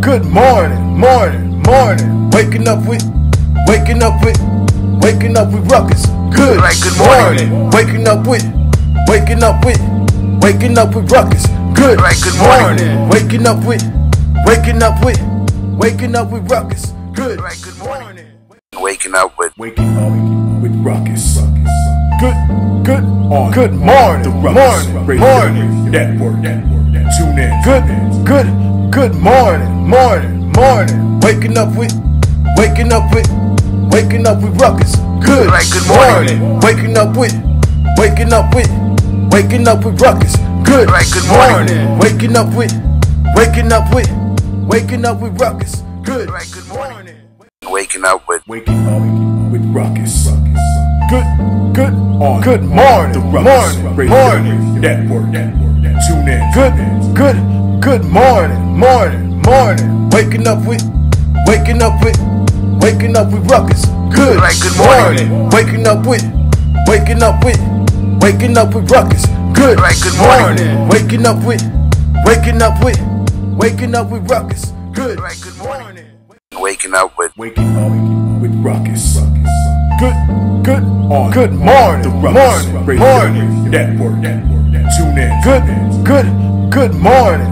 Good morning. Waking up with Ruckus. Good morning. Waking up with Ruckus. Good morning. Waking up with Ruckus. Good morning. Waking up with Ruckus. Good morning. The Ruckus morning network. Tune in. Good morning. Waking up with Ruckus. Good morning. Waking up with Ruckus. Good morning. Waking up with Ruckus. Good morning. waking up with Ruckus. Good morning. The Ruckus morning network. Tune in. Good morning. Waking up with Ruckus. Good morning. Waking up with Ruckus. Good morning. Waking up with Ruckus. Good morning. waking up with Ruckus. Good morning. The Ruckus morning network. Tune in. Good morning.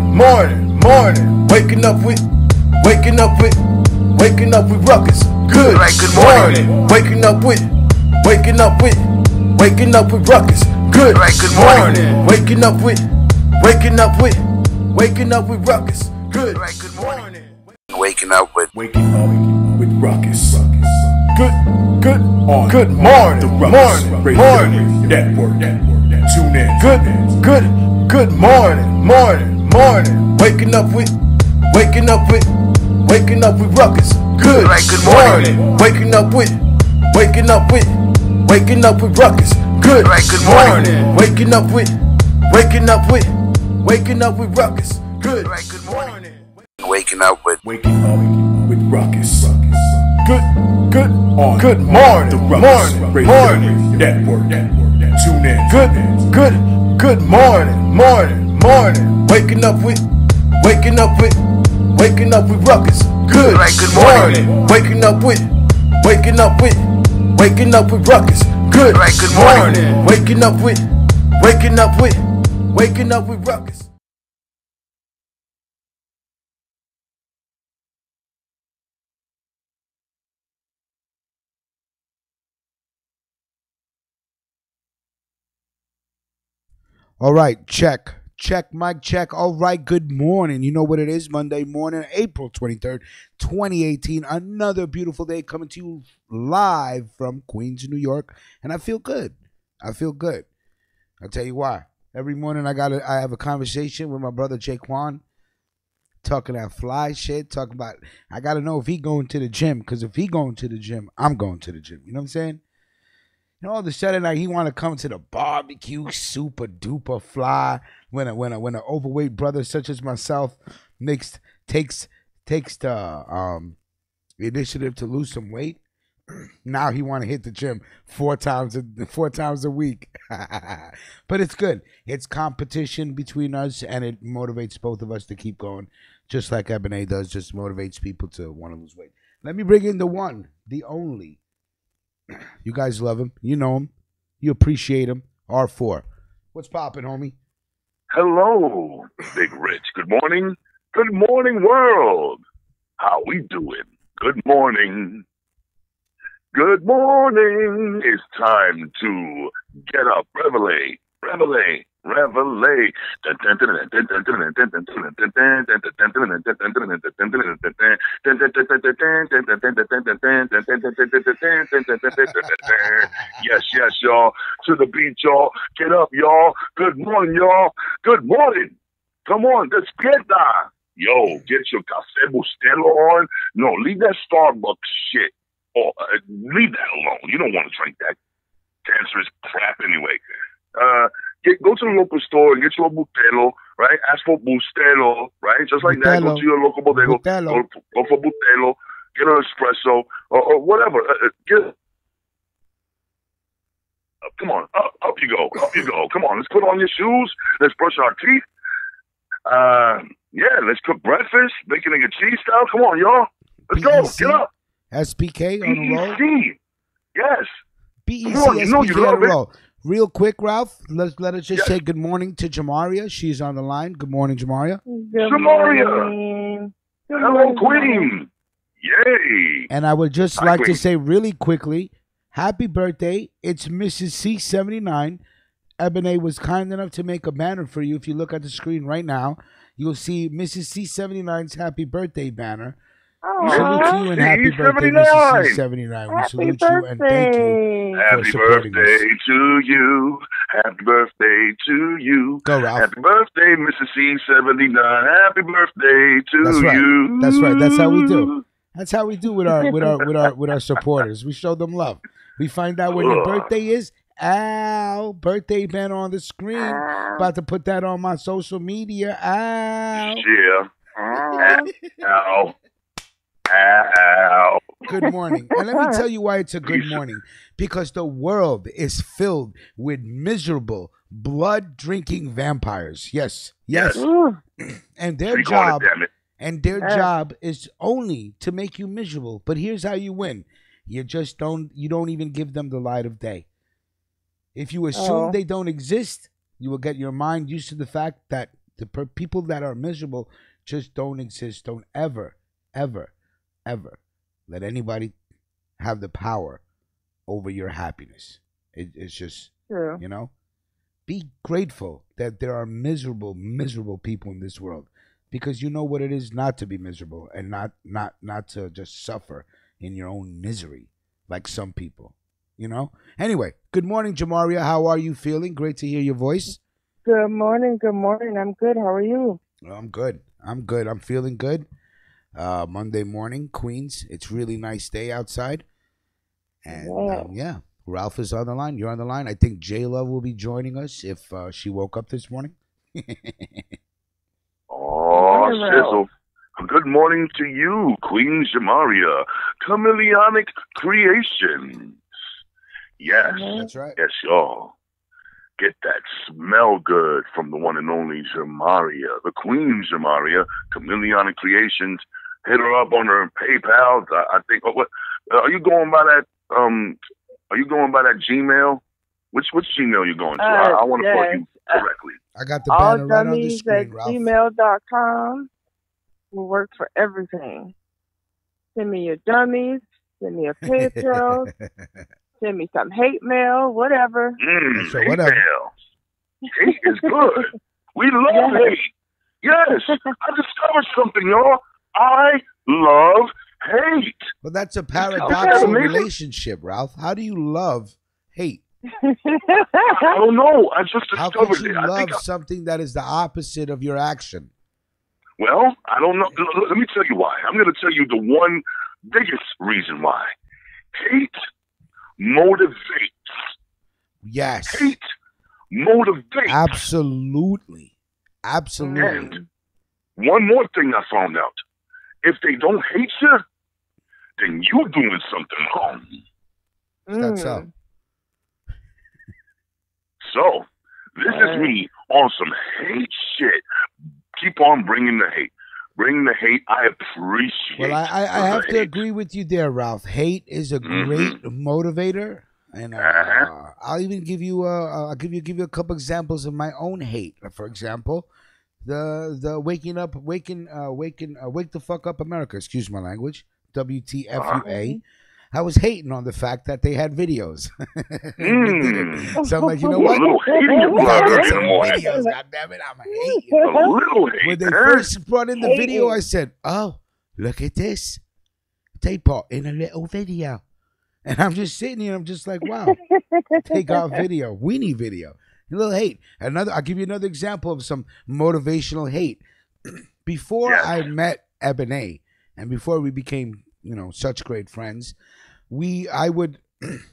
Waking up with Ruckus. Good morning. Waking up with Ruckus. Good morning. Waking up with Ruckus. Good morning. waking up with Ruckus. Good morning. The Ruckus morning network. Tune in. Good morning. Waking up with Ruckus. Good morning. Waking up with Ruckus. Good morning. Waking up with Ruckus. Good morning. waking up with Ruckus. Good morning. The Ruckus morning network. Tune in. Good morning. Waking up with Ruckus. Good morning. Waking up with Ruckus. Good morning. Waking up with Ruckus. All right, check, mic check. All right, good morning. You know what it is, Monday morning, April 23rd, 2018. Another beautiful day coming to you live from Queens, New York, and I feel good. I'll tell you why. Every morning I have a conversation with my brother Jaquan, talking that fly shit, talking about, I got to know if he going to the gym, because if he going to the gym, I'm going to the gym. You know what I'm saying? And all of a sudden, like, he want to come to the barbecue, super duper fly. When an overweight brother such as myself takes the initiative to lose some weight, now he want to hit the gym four times a week. But it's good. It's competition between us, and it motivates both of us to keep going, just like Ebony does. Just motivates people to want to lose weight. Let me bring in the one, the only. You guys love him. You know him. You appreciate him. R4. What's poppin', homie? Hello, Big Rich. Good morning. Good morning, world. How we doing? Good morning. Good morning. It's time to get up. Revelate. Yes, y'all. To the beat, y'all. Get up, y'all. Good morning, y'all. Good morning. Come on, despierta. Yo, get your café bustelo on. No, leave that Starbucks shit. Oh, leave that alone. You don't want to drink that cancerous crap anyway. Go to the local store and get you a Bustelo, right? Ask for Bustelo, right? Just like that. Go to your local bodega. Go for Bustelo. Get an espresso or whatever. Come on, up you go. Come on, let's put on your shoes. Let's brush our teeth. Yeah, let's cook breakfast, bacon and cheese style. Come on, y'all. Let's go. BEC? Get up. SPK on the roll. BEC. Yes. BEC, Come on, you know you SPK on love the it. roll. Real quick, Ralph, let us just Yes. say good morning to Jamaria. She's on the line. Good morning, Jamaria. Samaria. Hello, Queen. Yay. And I would just Hi, like to Queen. say really quickly, happy birthday. It's Mrs. C79. Ebony was kind enough to make a banner for you. If you look at the screen right now, you'll see Mrs. C79's happy birthday banner. We salute Aw, you and happy birthday, Mrs. C79. We happy salute you and thank you. birthday. Happy supporting us. birthday to you. Happy birthday to you. Go, Ralph. Happy birthday, Mrs. C79. Happy birthday to That's right. you. That's right. That's how we do. That's how we do with our supporters. We show them love. We find out when your birthday is. Ow, birthday banner on the screen. About to put that on my social media. Ow. Yeah. Aw. Ow. Ow. Good morning. And let me tell you why it's a good morning. Because the world is filled with miserable, blood-drinking vampires. Yes. Yes. Ooh. And their Speak on it, job damn it. and their Yes. job is only to make you miserable. But here's how you win. You don't even give them the light of day. If you assume Oh. they don't exist, you will get your mind used to the fact that the people that are miserable just don't exist. Don't ever, ever, ever let anybody have the power over your happiness. It's just, True. you know, be grateful that there are miserable, miserable people in this world, because you know what it is not to be miserable and not to just suffer in your own misery like some people, you know. Anyway, good morning, Jamaria. How are you feeling? Great to hear your voice. Good morning. Good morning. I'm good. How are you? I'm good. I'm feeling good. Monday morning, Queens. It's really nice day outside. And yeah, Ralph is on the line. You're on the line. I think J Love will be joining us if she woke up this morning. Oh, sizzle. Good morning to you, Queen Jamaria. Chameleonic Creations. Yes. That's right. Yes, y'all. Get that smell good from the one and only Jamaria, the Queen Jamaria, Chameleonic Creations. Hit her up on her PayPal. I think. What are you going by that? Are you going by that Gmail? Which Gmail you going to? I want to quote you correctly. I got the banner right on the alldummies screen, at Ralph. gmail.com will work for everything. Send me your dummies. Send me a picture. Send me some hate mail. Whatever. So Hate whatever. mail. Hate is good. We love hate. Yes. I discovered something, y'all. I love hate. Well, that's a Okay, paradoxical amazing. relationship, Ralph. How do you love hate? I don't know. I just How discovered could you it. I love think something that is the opposite of your action? well, I don't know. Let me tell you why. I'm going to tell you the one biggest reason why. Hate motivates. Yes. Hate motivates. Absolutely. Absolutely. And one more thing I found out. If they don't hate you, then you're doing something wrong. That's up. So, this is me on some hate shit. Keep on bringing the hate. Bring the hate. I appreciate Well, I the have to hate. agree with you there, Ralph. Hate is a great motivator, and I'll even give you I'll give you a couple examples of my own hate. For example, the wake the fuck up America. Excuse my language. WTFUA. I was hating on the fact that they had videos. We did it. So I'm like, you know Ooh, what? a little hating We about gotta it get in the some morning. videos. God damn it, I'm hating. A little hate. When they huh? first brought in the video, Hating. I said, "Oh, look at this! They brought in a little video," and I'm just sitting here. I'm just like, "Wow, they got video, weenie video, a little hate." I'll give you another example of some motivational hate. Before Yes. I met Ebony, and before we became, such great friends, I would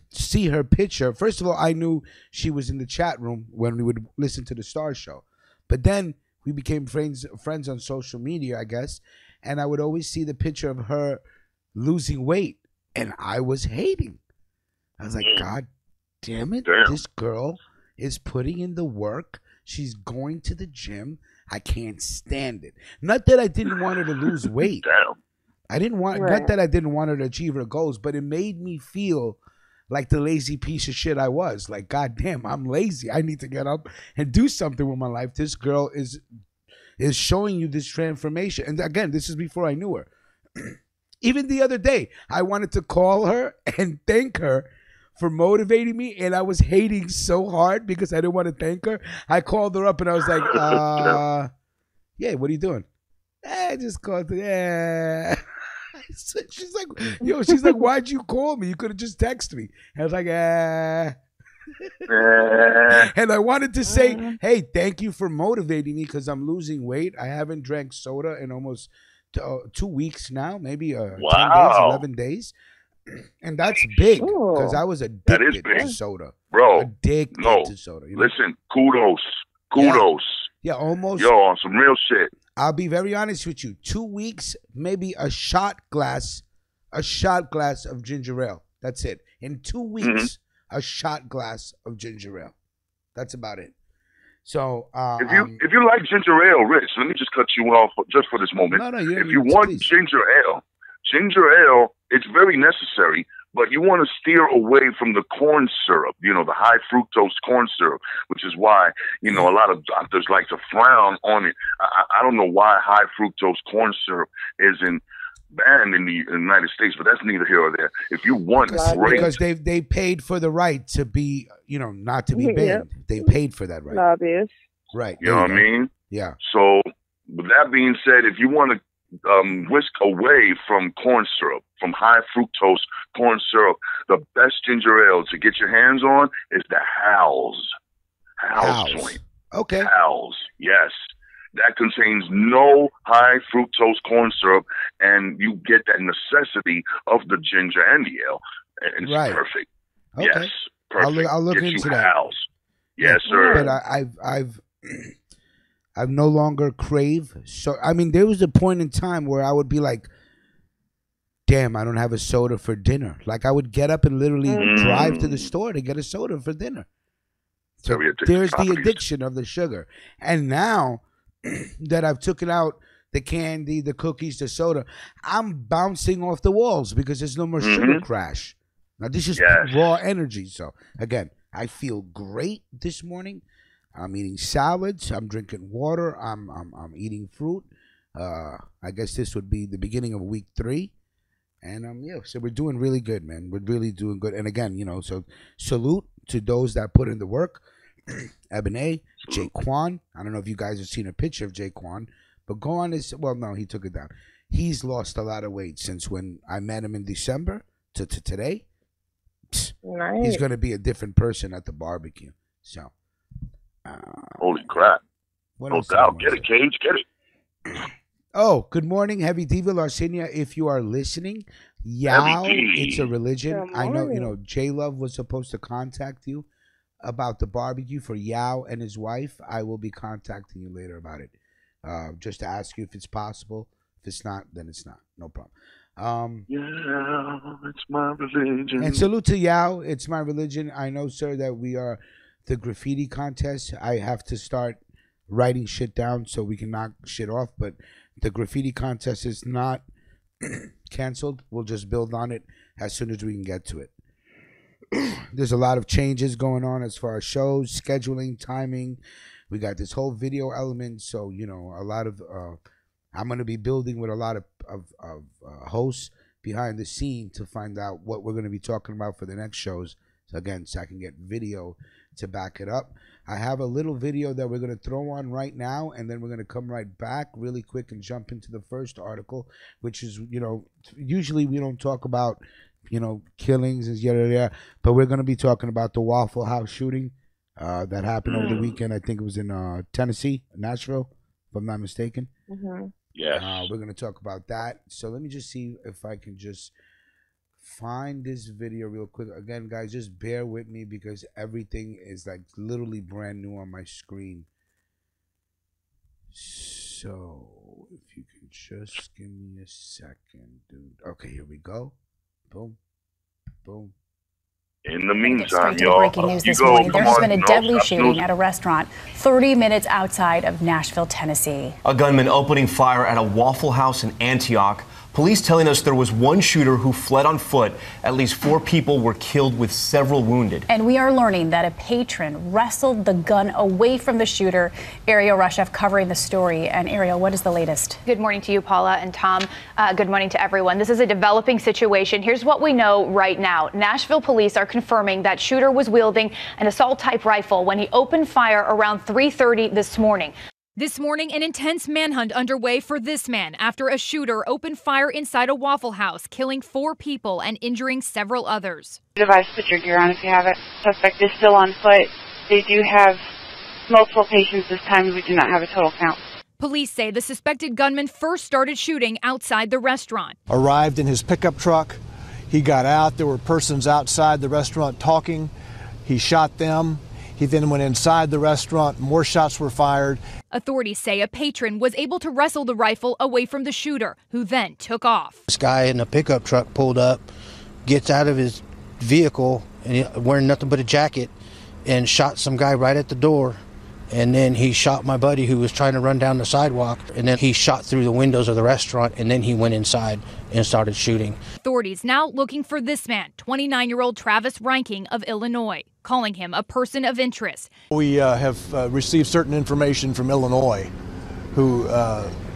see her picture. First of all, I knew she was in the chat room when we would listen to the Star Show, but then we became friends on social media, I guess, and I would always see the picture of her losing weight, and I was hating. I was like, God damn it, Damn. this girl is putting in the work. She's going to the gym. I can't stand it. Not that I didn't want her to lose weight. Damn. I didn't want not that I didn't want her to achieve her goals, but it made me feel like the lazy piece of shit I was. Like, God damn, I'm lazy. I need to get up and do something with my life. This girl is showing you this transformation. And again, this is before I knew her. Even the other day, I wanted to call her and thank her for motivating me, and I was hating so hard because I didn't want to thank her. I called her up and I was like, yeah, what are you doing? I just called her. Yeah. She's like, why'd you call me? You could have just texted me. And I was like, and I wanted to say, hey, thank you for motivating me because I'm losing weight. I haven't drank soda in almost 2 weeks now, maybe 10 days, 11 days. And that's big because I was addicted to soda. Bro, addicted to soda. You know? Listen, kudos. Yeah, almost. Yo, on some real shit. I'll be very honest with you. 2 weeks, maybe a shot glass of ginger ale. That's it. In 2 weeks, a shot glass of ginger ale. That's about it. So if you like ginger ale, Rich, let me just cut you off just for this moment. No, if you want ginger ale, it's very necessary, but you want to steer away from the corn syrup, the high fructose corn syrup, which is why, a lot of doctors like to frown on it. I don't know why high fructose corn syrup isn't banned in the United States, but that's neither here or there. If you want because they paid for the right to be, not to be banned. Yep. They paid for that right. Lobbyists. Right. You know what I mean? Yeah. So with that being said, if you want to whisk away from corn syrup, from high fructose corn syrup, the best ginger ale to get your hands on is the Howes joint. Okay. Howes, yes. That contains no high fructose corn syrup, and you get that necessity of the ginger and the ale. And it's perfect. Okay. Yes, perfect. I'll look into that. Howes. Yes, sir. But I've no longer crave. So, I mean, there was a point in time where I would be like, damn, I don't have a soda for dinner. Like, I would get up and literally drive to the store to get a soda for dinner. So there's the addiction of the sugar. And now that I've taken out the candy, the cookies, the soda, I'm bouncing off the walls because there's no more sugar crash. Now, this is raw energy. So, again, I feel great this morning. I'm eating salads. I'm drinking water. I'm eating fruit. I guess this would be the beginning of week 3. And so we're doing really good, man. We're really doing good. And again, so salute to those that put in the work. Ebony, Jaquan. I don't know if you guys have seen a picture of Jaquan, but go on no, he took it down. He's lost a lot of weight since when I met him in December to today. Nice. He's going to be a different person at the barbecue. So. Holy crap. No doubt. Get it, Cage. Get it. Oh, good morning, Heavy Diva Larcinia. If you are listening, Yao, it's a religion. I know, J-Love was supposed to contact you about the barbecue for Yao and his wife. I will be contacting you later about it. Just to ask you if it's possible. If it's not, then it's not. No problem. It's my religion. And salute to Yao. It's my religion. I know, sir, that we are the graffiti contest. I have to start writing shit down so we can knock shit off, but the graffiti contest is not canceled. We'll just build on it as soon as we can get to it. There's a lot of changes going on as far as shows, scheduling, timing. We got this whole video element, so a lot of I'm going to be building with a lot of hosts behind the scene to find out what we're going to be talking about for the next shows. So again, so I can get video to back it up. I have a little video that we're going to throw on right now, and then we're going to come right back really quick and jump into the first article, which is, usually we don't talk about, killings and yada yada, but we're going to be talking about the Waffle House shooting that happened over the weekend. I think it was in Tennessee, Nashville, if I'm not mistaken. Yes. We're going to talk about that. So let me just see if I can just find this video real quick. Again, guys, just bear with me because everything is like literally brand new on my screen. So if you can just give me a second, dude. Okay, here we go. Boom, boom, In the Get meantime, straight to the y'all, breaking news you this go. morning. Come There's on, been a no, deadly stop shooting snoozing. at a restaurant 30 minutes outside of Nashville, Tennessee. A gunman opening fire at a Waffle House in Antioch. Police telling us there was one shooter who fled on foot. At least 4 people were killed with several wounded. And we are learning that a patron wrestled the gun away from the shooter. Ariel Rushev covering the story. And Ariel, what is the latest? Good morning to you, Paula and Tom. Good morning to everyone. This is a developing situation. Here's what we know right now. Nashville police are confirming that shooter was wielding an assault-type rifle when he opened fire around 3:30 this morning. This morning, an intense manhunt underway for this man after a shooter opened fire inside a Waffle House, killing 4 people and injuring several others. Advise put your gear on if you have it. Suspect is still on foot. They do have multiple patients this time. We do not have a total count. Police say the suspected gunman first started shooting outside the restaurant. Arrived in his pickup truck. He got out. There were persons outside the restaurant talking. He shot them. He then went inside the restaurant. More shots were fired. Authorities say a patron was able to wrestle the rifle away from the shooter, who then took off. This guy in a pickup truck pulled up, gets out of his vehicle, and wearing nothing but a jacket, and shot some guy right at the door. And then he shot my buddy who was trying to run down the sidewalk. And then he shot through the windows of the restaurant, and then he went inside and started shooting. Authorities now looking for this man, 29-year-old Travis REINKIng of Illinois, calling him a person of interest. We have received certain information from Illinois who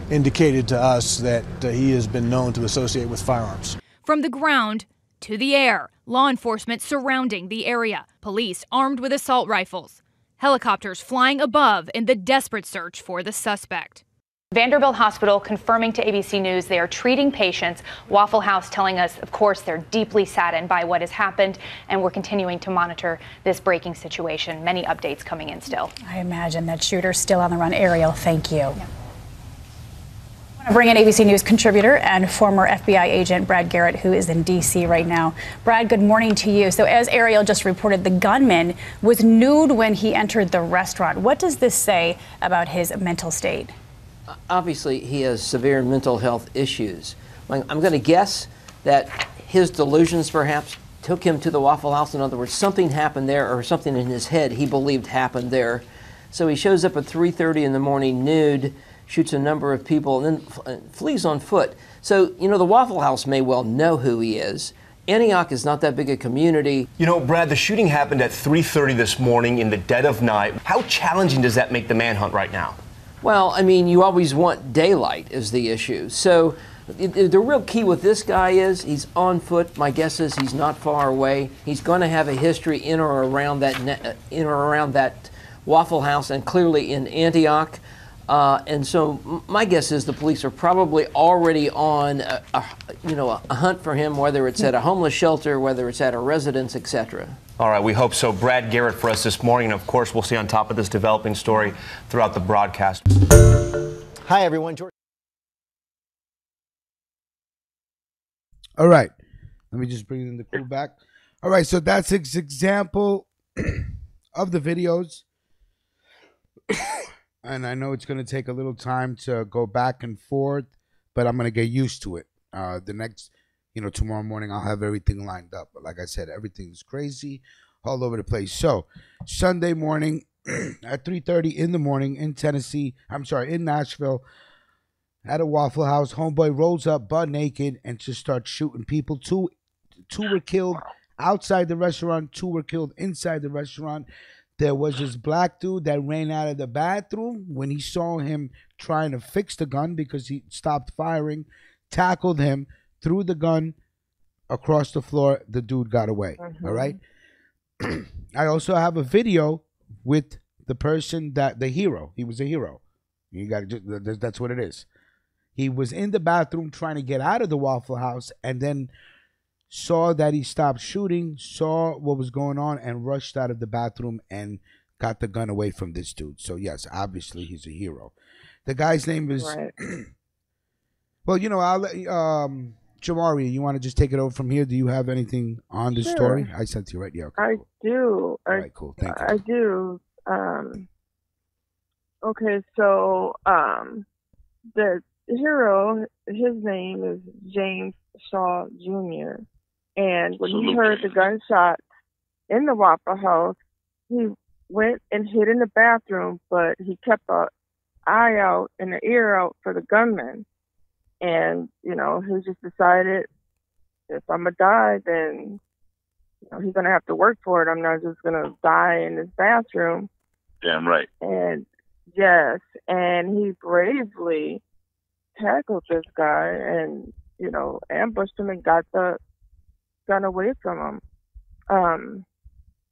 indicated to us that he has been known to associate with firearms. From the ground to the air, law enforcement surrounding the area, police armed with assault rifles, helicopters flying above in the desperate search for the suspect. Vanderbilt Hospital confirming to ABC News they are treating patients. Waffle House telling us, of course, they're deeply saddened by what has happened, and we're continuing to monitor this breaking situation. Many updates coming in still. I imagine that shooter's still on the run. Ariel, thank you. Yeah. I want to bring in ABC News contributor and former FBI agent Brad Garrett, who is in D.C. right now. Brad, good morning to you. So as Ariel just reported, the gunman was nude when he entered the restaurant. What does this say about his mental state? Obviously, he has severe mental health issues. I'm going to guess that his delusions perhaps took him to the Waffle House. In other words, something happened there, or something in his head he believed happened there. So he shows up at 3:30 in the morning nude, shoots a number of people, and then flees on foot. So, you know, the Waffle House may well know who he is. Antioch is not that big a community. You know, Brad, the shooting happened at 3:30 this morning in the dead of night. How challenging does that make the manhunt right now? Well, I mean, you always want daylight is the issue. So the real key with this guy is he's on foot. My guess is he's not far away. He's going to have a history in or around that Waffle House, and clearly in Antioch. And so my guess is the police are probably already on a hunt for him, whether it's at a homeless shelter, whether it's at a residence, etc. All right, we hope so. Brad Garrett for us this morning. And of course, we'll stay on top of this developing story throughout the broadcast. Hi, everyone. George. All right. Let me just bring in the crew back. All right, so that's an example of the videos. And I know it's going to take a little time to go back and forth, but I'm going to get used to it. The next, tomorrow morning I'll have everything lined up. But like I said, everything's crazy all over the place. So Sunday morning at 3:30 in the morning in in Nashville, at a Waffle House, homeboy rolls up butt naked and just starts shooting people. Two were killed outside the restaurant. 2 were killed inside the restaurant. There was this black dude that ran out of the bathroom when he saw him trying to fix the gun because he stopped firing, tackled him, threw the gun across the floor. The dude got away. All right. I also have a video with the person the hero. He was a hero. You got to that's what it is. He was in the bathroom trying to get out of the Waffle House, and then saw that he stopped shooting, saw what was going on, and rushed out of the bathroom and got the gun away from this dude. So, yes, obviously he's a hero. The guy's name is... Right. Well, I'll let Jamari, you want to just take it over from here? Do you have anything on this story? I sent you, right? Yeah, okay, cool. I do. All right, cool. Thank you. I do. Okay, so the hero, his name is James Shaw Jr., and when he heard the gunshot, in the Waffle House, he went and hid in the bathroom, but he kept an eye out and an ear out for the gunman. And, you know, he just decided, if I'm going to die, then he's going to have to work for it. I'm not just going to die in his bathroom. Damn right. And yes, and he bravely tackled this guy and, you know, ambushed him and got the gun away from him.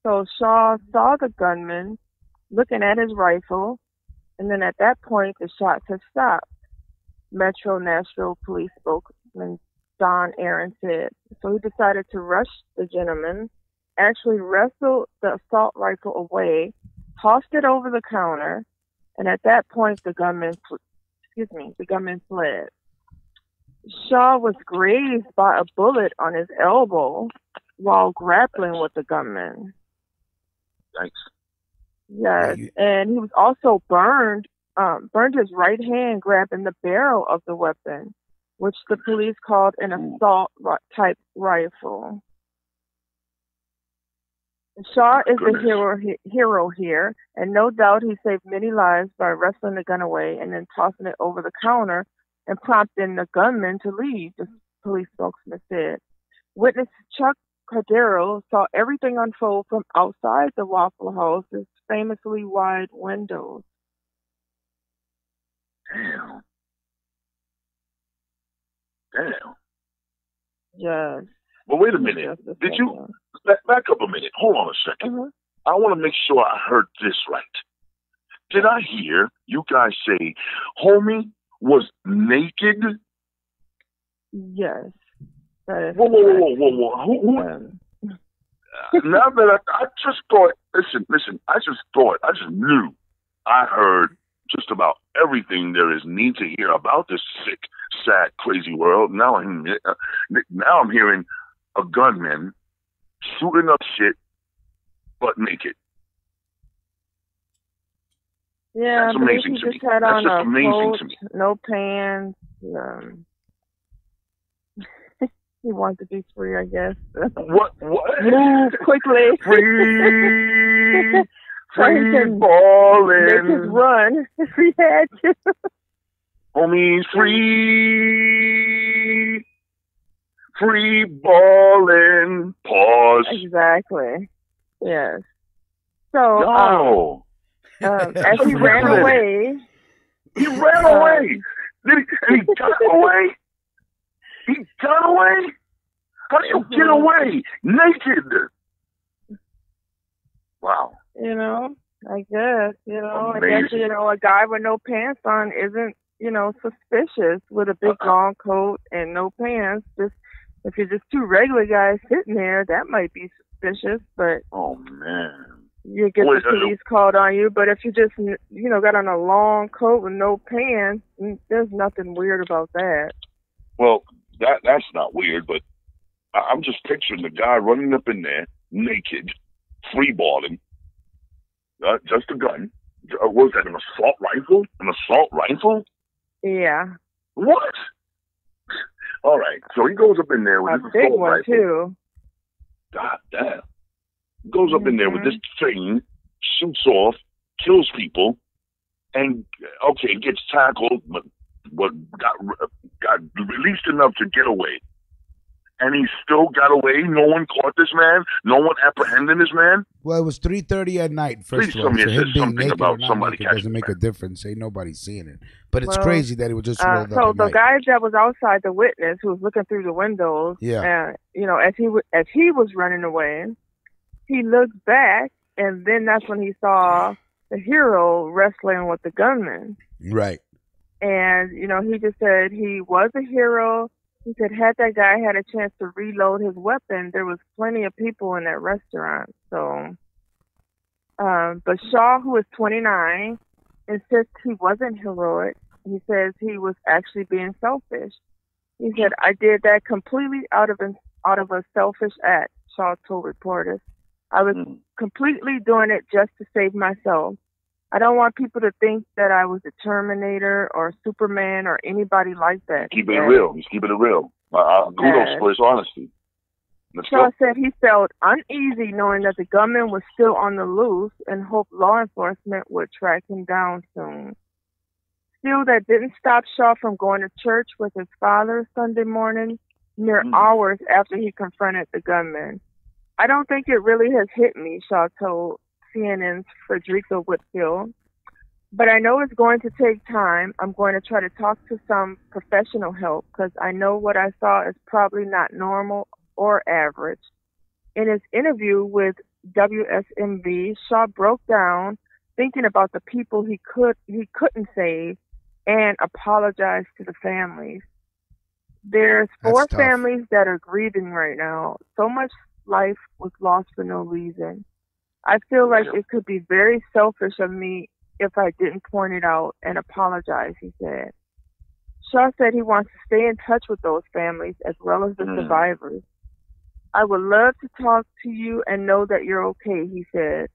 So Shaw saw the gunman looking at his rifle, and then at that point, the shots had stopped. Metro Nashville Police spokesman Don Aaron said. So he decided to rush the gentleman, actually wrestled the assault rifle away, tossed it over the counter, and at that point, the gunman fled. Shaw was grazed by a bullet on his elbow while grappling with the gunman. Thanks. Yes, and he was also burned his right hand grabbing the barrel of the weapon, which the police called an assault type rifle. Shaw is the hero here, and no doubt he saved many lives by wrestling the gun away and then tossing it over the counter and prompting the gunman to leave, the police spokesman said. Witness Chuck Cordero saw everything unfold from outside the Waffle House's famously wide windows. Damn. Yes. But wait a minute. Did you back up a minute? Hold on a second. I want to make sure I heard this right. Did I hear you guys say homie was naked? Yes. Whoa. Who? Now that I just thought, listen, I just knew I heard just about everything there is need to hear about this sick, sad, crazy world. Now I'm hearing a gunman shooting up shit, but naked. Yeah, that's amazing to me. That's just amazing to me. No pants. He wants to be free, I guess. What? Move quickly. Free balling. Make his run if he had to. Homies, free balling. Pause. Exactly. Yes. So, as he ran away. He ran away. And he got away? He got away? How do you get away? Naked. Wow. I guess, a guy with no pants on isn't, suspicious with a big long coat and no pants. Just if you're just two regular guys sitting there, that might be suspicious, but oh man. You get the police called on you, but if you just, got on a long coat with no pants, there's nothing weird about that. Well, that's not weird, but I'm just picturing the guy running up in there, naked, free balling, just a gun. Was that an assault rifle? An assault rifle? Yeah. What? All right, so he goes up in there with his assault rifle. Too. God damn. Goes up in there with this thing, shoots off, kills people, and gets tackled, but got released enough to get away. And he still got away. No one caught this man. No one apprehended this man. Well, it was 3:30 at night. First of all, so him being naked about somebody doesn't make a difference. Ain't nobody seeing it. But it's crazy that it was just rolled up. So the guy that was outside, the witness who was looking through the windows, as he was running away, he looked back, and then that's when he saw the hero wrestling with the gunman. Right. And, he just said he was a hero. He said had that guy had a chance to reload his weapon, there was plenty of people in that restaurant. So, but Shaw, who is 29, insists he wasn't heroic. He says he was actually being selfish. He said, I did that completely out of a selfish act, Shaw told reporters. I was completely doing it just to save myself. I don't want people to think that I was a Terminator or Superman or anybody like that. Keeping it real. He's keeping it real. Kudos for his honesty. Shaw said he felt uneasy knowing that the gunman was still on the loose and hoped law enforcement would track him down soon. Still, that didn't stop Shaw from going to church with his father Sunday morning, mere hours after he confronted the gunman. I don't think it really has hit me, Shaw told CNN's Frederica Whitfield. But I know it's going to take time. I'm going to try to talk to some professional help because I know what I saw is probably not normal or average. In his interview with WSMV, Shaw broke down thinking about the people he couldn't save and apologized to the families. There's 4 families that are grieving right now. So much life was lost for no reason. I feel like it could be very selfish of me if I didn't point it out and apologize, he said. Shaw said he wants to stay in touch with those families as well as the survivors. I would love to talk to you and know that you're okay, he said.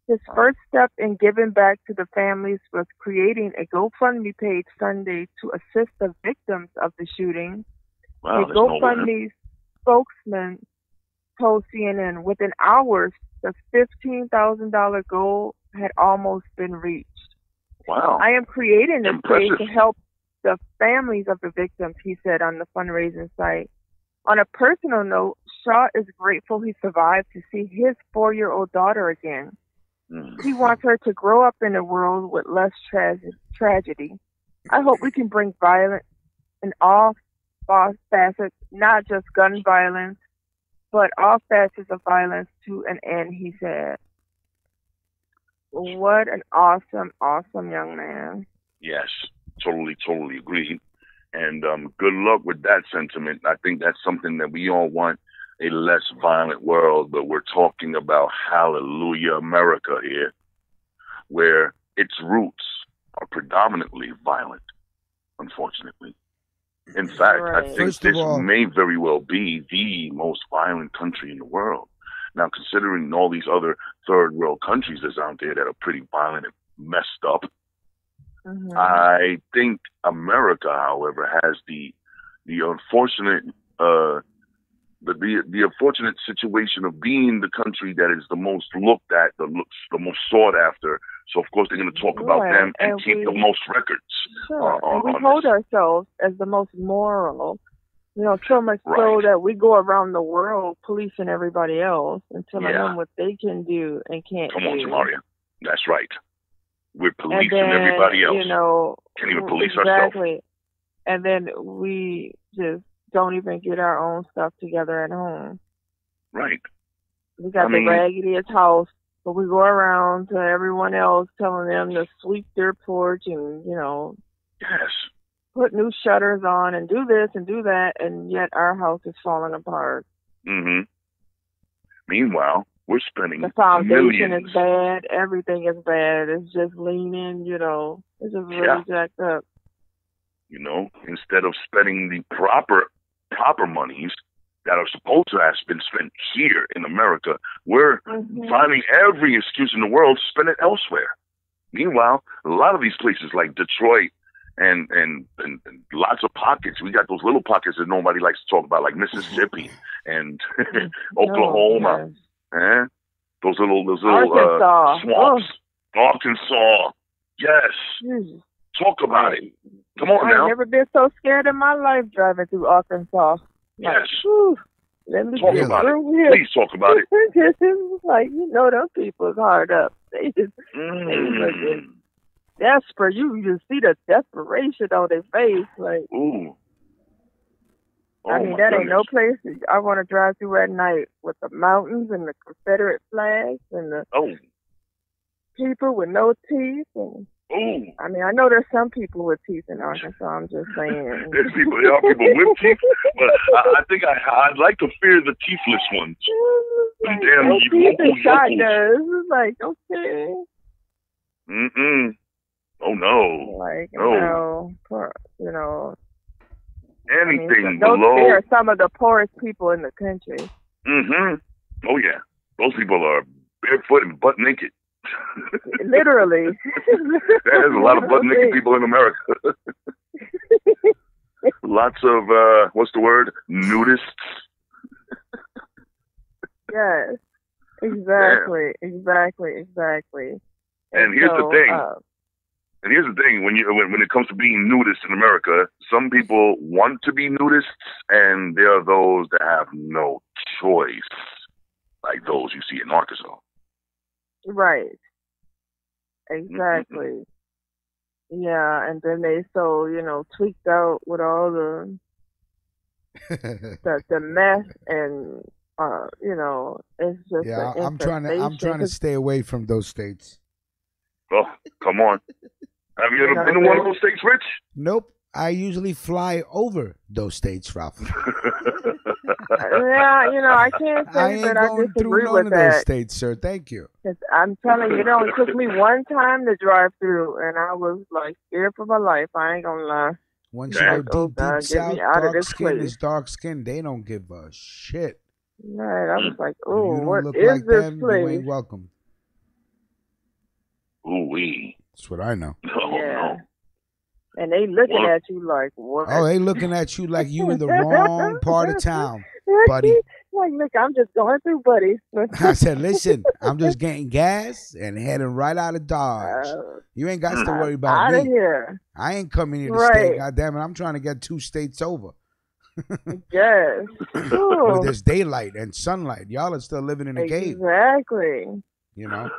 His first step in giving back to the families was creating a GoFundMe page Sunday to assist the victims of the shooting. Wow, a GoFundMe spokesman told CNN within hours the $15,000 goal had almost been reached. Wow. I am creating this page to help the families of the victims, he said on the fundraising site. On a personal note, Shaw is grateful he survived to see his 4-year-old daughter again. He wants her to grow up in a world with less tragedy. I hope we can bring violence in all facets, not just gun violence, but all facets of violence to an end, he said. What an awesome, awesome young man. Yes, totally agree. And good luck with that sentiment. I think that's something that we all want, a less violent world, but we're talking about hallelujah America here, where its roots are predominantly violent, unfortunately. In fact, I think this may very well be the most violent country in the world. Now, considering all these other third world countries that's out there that are pretty violent and messed up, I think America, however, has the unfortunate the unfortunate situation of being the country that is the most looked at, the most sought after. So, of course, they're going to talk about them and keep the most records. Sure, and we hold ourselves as the most moral. You know, so much so that we go around the world policing everybody else and telling them what they can do and can't do. Come on, Jamaria. That's right. We're policing everybody else. You know, can't even police ourselves. And then we just don't even get our own stuff together at home. Right. We got the raggediest house, but we go around to everyone else telling them to sweep their porch and, you know, put new shutters on and do this and do that, and yet our house is falling apart. Meanwhile, we're spending the foundation millions. Is bad. Everything is bad. It's just leaning, you know. It's just really jacked up. You know, instead of spending the proper monies that are supposed to have been spent here in America, we're finding every excuse in the world to spend it elsewhere. Meanwhile, a lot of these places like Detroit and lots of pockets, we got those little pockets that nobody likes to talk about, like Mississippi and Oklahoma. Those little swamps. Arkansas. Yes. Talk about it. Come on now. I've never been so scared in my life driving through Arkansas. Yes. Let me talk about it. Please talk about it. Like, you know, those people is hard up. They just they desperate. You just see the desperation on their face. Like, I mean, that ain't no place I want to drive through at night with the mountains and the Confederate flags and the people with no teeth. And I mean, I know there's some people with teeth in Arkansas. I'm just saying. There are people with teeth, but I think I'd like to fear the teethless ones. Them damn local It's like, okay. Oh no. Like, no. You know. Anything those below. They are some of the poorest people in the country. Oh yeah. Those people are barefoot and butt naked. Literally. There's a lot of butt naked people in America. Lots of what's the word? Nudists. Yes. Exactly. And here's the thing. When it comes to being nudists in America, some people want to be nudists, and there are those that have no choice, like those you see in Arkansas. Right. Exactly. Yeah, and then they tweaked out with all the mess and it's just yeah. I'm trying to stay away from those states. Oh, come on! Have you ever been to one of those states, Rich? Nope. I usually fly over those states, Ralph. Yeah, I can't say that I disagree with of that. those states, sir. Thank you. I'm telling you, it only took me one time to drive through, and I was like scared for my life. I ain't gonna lie. Once you go deep south, dark skin is dark skin. They don't give a shit. Right, I was like, oh, you don't what look is like this them, place? You ain't welcome. Ooh-wee. That's what I know. No. And they looking at you like, what? Oh, they looking at you like you in the wrong part of town, buddy. Like, look, I'm just going through, buddy. I said, listen, I'm just getting gas and heading right out of Dodge. You ain't got to worry about me. Out of here. I ain't coming here to stay. God damn it, I'm trying to get 2 states over. Yes. Where there's daylight and sunlight. Y'all are still living in a cave. Exactly. You know?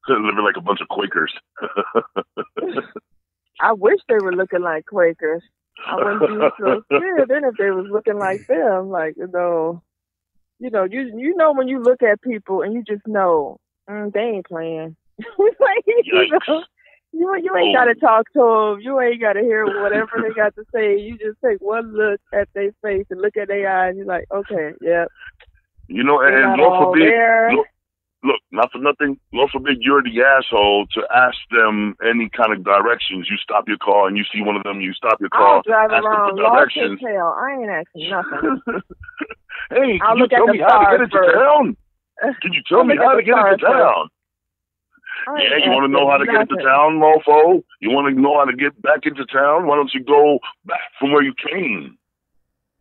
Living like a bunch of Quakers. I wish they were looking like Quakers. I wouldn't be so scared then if they was looking like them. Like, you know when you look at people and you just know they ain't playing. Like, you ain't got to talk to them. You ain't got to hear whatever they got to say. You just take one look at their face and look at their eyes. You're like, okay, yeah. And Lord forbid, look, not for nothing, Lord forbid you're the asshole to ask them any kind of directions. You stop your car and you see one of them, you stop your car, I'll drive ask around them for directions. I ain't asking nothing. Hey, can you tell me how to get into town? Can you tell me how to get into town? Yeah, you want to know how to get into town, mofo? You want to know how to get back into town? Why don't you go back from where you came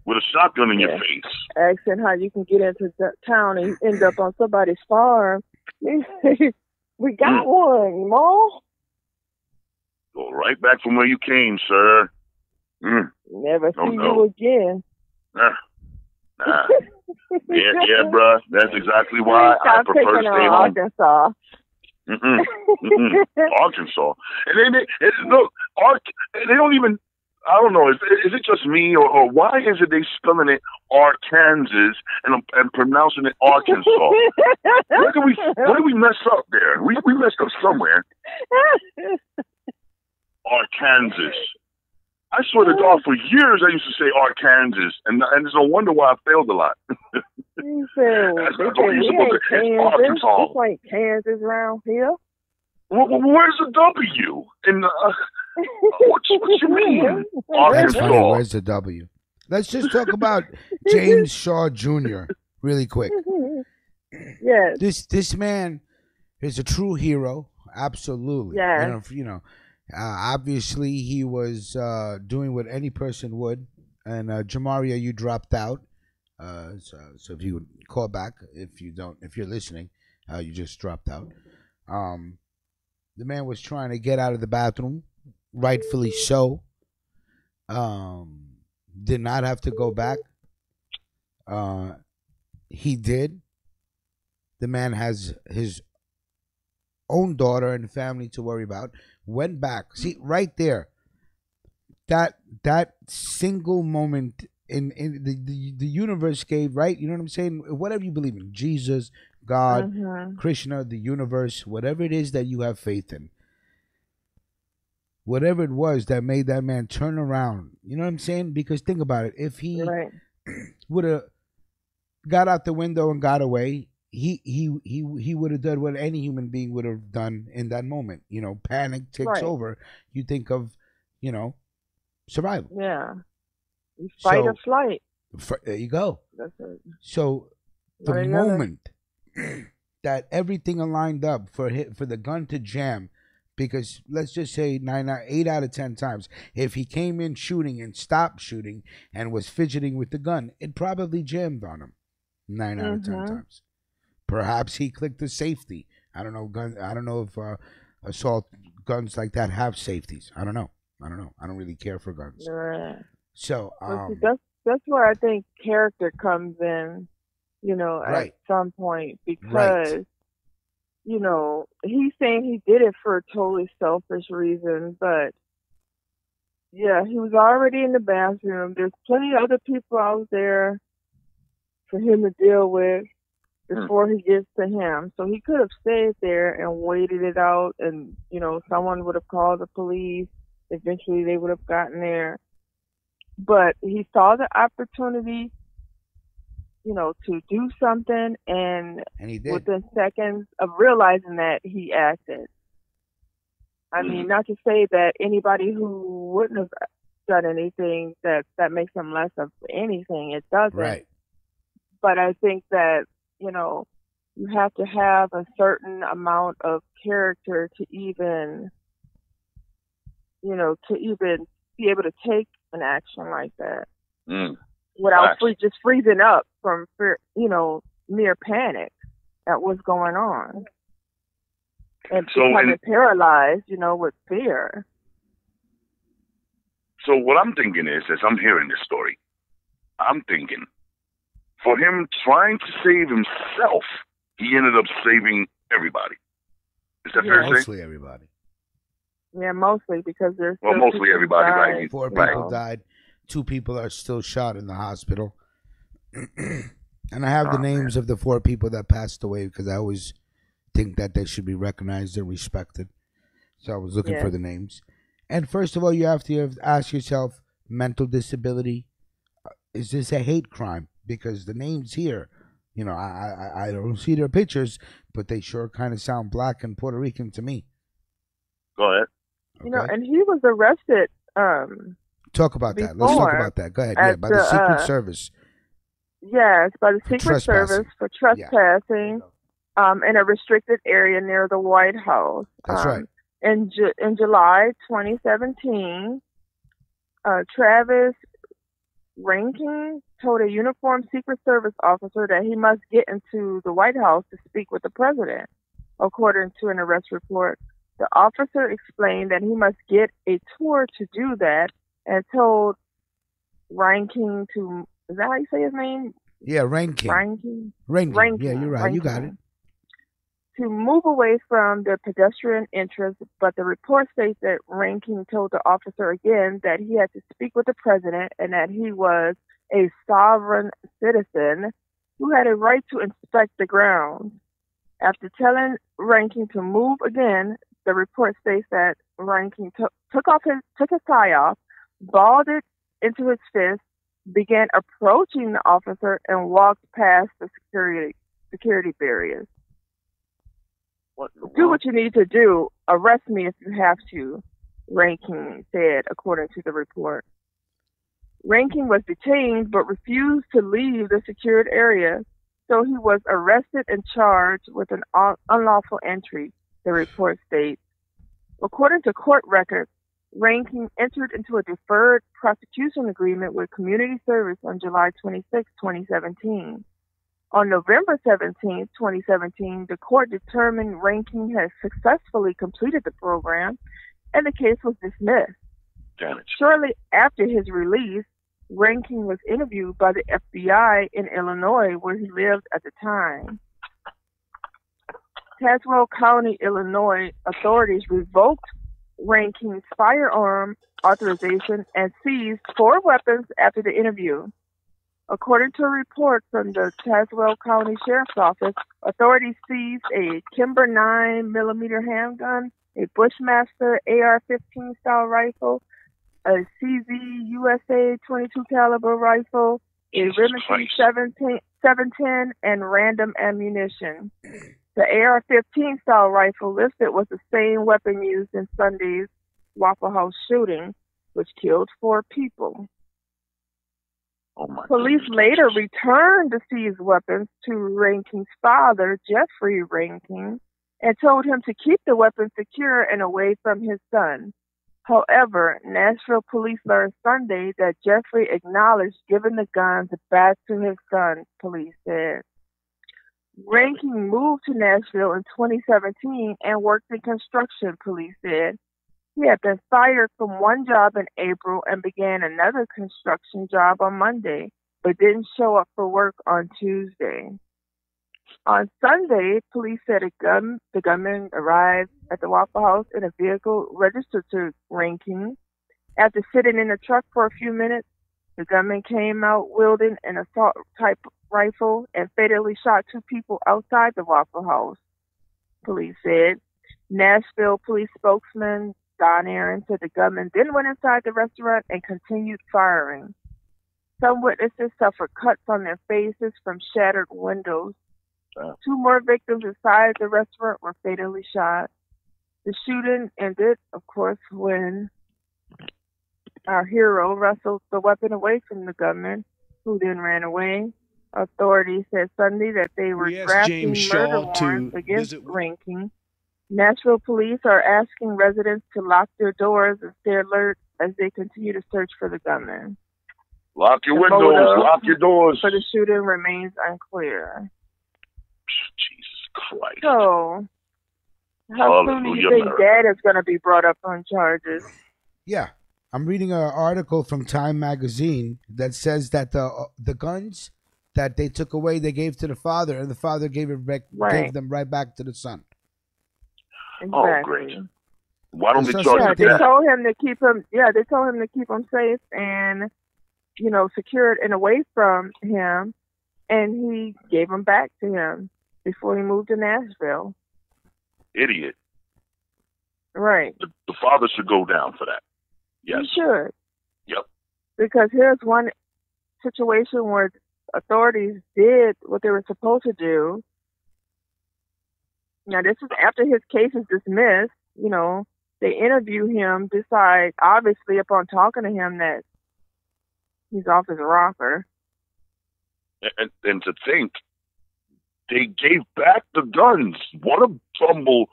with a shotgun in your face? Asking how you can get into town and you end up on somebody's farm. We got one, Mo. Go right back from where you came, sir. Never see you again. Nah. Yeah, bruh. That's exactly why I prefer to stay home. Arkansas. Arkansas. And look, they don't even, I don't know, is it just me or why is it they spelling it Arkansas and pronouncing it Arkansas? Where did we mess up there? We messed up somewhere. Arkansas. I swear to God, for years I used to say Arkansas, and it's no wonder why I failed a lot. You said, Arkansas. This ain't Kansas around here. Where's the W? And what you mean? Arkansas. Where's the W? Let's just talk about James Shaw Jr. really quick. Yes. This man is a true hero. Absolutely. Yeah. Obviously, he was doing what any person would. And Jamaria, you dropped out. So if you would call back, if you're listening, you just dropped out. The man was trying to get out of the bathroom, rightfully so. Did not have to go back. He did. The man has his own daughter and family to worry about. Went back. See, right there. That single moment in the universe gave, right? You know what I'm saying? Whatever you believe in, Jesus, God, Krishna, the universe, whatever it is that you have faith in. Whatever it was that made that man turn around. You know what I'm saying? Because think about it. If he would have got out the window and got away, he would have done what any human being would have done in that moment. Panic takes over. You think of, survival. Yeah. Fight or flight. There you go. That's it. So the moment that everything aligned up for the gun to jam, because let's just say 8 out of 10 times, if he came in shooting and stopped shooting and was fidgeting with the gun, it probably jammed on him. 9 out of 10 times. Perhaps he clicked the safety. I don't know. I don't know if assault guns like that have safeties. I don't know. I don't really care for guns. Right. So Well, see, that's where I think character comes in, at some point, because, he's saying he did it for a totally selfish reason, but yeah, he was already in the bathroom. There's plenty of other people out there for him to deal with before he gets to him. So he could have stayed there and waited it out, and, someone would have called the police. Eventually they would have gotten there. But he saw the opportunity, to do something, and he did. Within seconds of realizing that, he acted. I mean, not to say that anybody who wouldn't have done anything that makes them less of anything. It doesn't. Right. But I think that, you have to have a certain amount of character to even be able to take an action like that without just freezing up from near panic at what's going on and becoming paralyzed, with fear. So what I'm thinking is, as I'm hearing this story, I'm thinking for him trying to save himself, he ended up saving everybody. Is that fair to say? Mostly everybody. Yeah, mostly, because there's mostly everybody, right? 4 people died. 2 people are still shot in the hospital. And I have the names of the 4 people that passed away because I always think that they should be recognized and respected. So I was looking for the names. And first of all, you have to ask yourself, mental disability, is this a hate crime? Because the names here, I don't see their pictures, but they sure kind of sound black and Puerto Rican to me. Go ahead. And he was arrested. Talk about that. Let's talk about that. Go ahead. Yeah, by the Secret Service. Yes, by the Secret Service for trespassing in a restricted area near the White House. That's right. In July 2017, Travis REINKING told a uniformed Secret Service officer that he must get into the White House to speak with the president, according to an arrest report. The officer explained that he must get a tour to do that and told REINKING to, is that how you say his name? Yeah, REINKING. REINKING. Yeah, you're right. You got it. To move away from the pedestrian entrance, but the report states that REINKING told the officer again that he had to speak with the president and that he was a sovereign citizen who had a right to inspect the grounds. After telling REINKING to move again, the report states that REINKING took his tie off, balled it into his fist, began approaching the officer, and walked past the security barriers. Do what you need to do. Arrest me if you have to, REINKING said, according to the report. REINKING was detained but refused to leave the secured area, so he was arrested and charged with an unlawful entry, the report states. According to court records, REINKING entered into a deferred prosecution agreement with Community Service on July 26, 2017. On November 17, 2017, the court determined REINKING had successfully completed the program, and the case was dismissed. Shortly after his release, REINKING was interviewed by the FBI in Illinois, where he lived at the time. Tazewell County, Illinois authorities revoked REINKING's firearm authorization and seized 4 weapons after the interview. According to a report from the Tazewell County Sheriff's Office, authorities seized a Kimber 9mm handgun, a Bushmaster AR-15 style rifle, a CZ USA 22 caliber rifle, a Remington 710, and random ammunition. The AR-15 style rifle listed was the same weapon used in Sunday's Waffle House shooting, which killed 4 people. Police later returned the seized weapons to REINKING's father, Jeffrey REINKING, and told him to keep the weapons secure and away from his son. However, Nashville police learned Sunday that Jeffrey acknowledged giving the guns back to his son, police said. Reinking moved to Nashville in 2017 and worked in construction, police said. He had been fired from one job in April and began another construction job on Monday, but didn't show up for work on Tuesday. On Sunday, police said the gunman arrived at the Waffle House in a vehicle registered to Reinking. After sitting in the truck for a few minutes, the gunman came out wielding an assault-type rifle and fatally shot 2 people outside the Waffle House, police said. Nashville police spokesman Don Aaron said the gunman then went inside the restaurant and continued firing. Some witnesses suffered cuts on their faces from shattered windows. 2 more victims inside the restaurant were fatally shot. The shooting ended, of course, when our hero wrestled the weapon away from the gunman, who then ran away. Authorities said Sunday that they were drafting murder warrants against Reinking. Nashville police are asking residents to lock their doors and stay alert as they continue to search for the gunman. Lock your windows, lock your doors. For the shooting remains unclear. Jesus Christ. So, how soon do you think Dad is going to be brought up on charges? Yeah. I'm reading an article from Time magazine that says that the guns that they took away, they gave to the father, and the father gave them right back to the son. Exactly. Oh, great. Why don't they charge they told him to keep him. Yeah, they told him to keep him safe and, secured and away from him, and he gave them back to him before he moved to Nashville. Idiot. Right. The father should go down for that. Yes. He should. Yep. Because here's one situation where authorities did what they were supposed to do. Now, this is after his case is dismissed. They interview him, decide, obviously, upon talking to him, that he's off his rocker. And to think, they gave back the guns. What a fumble.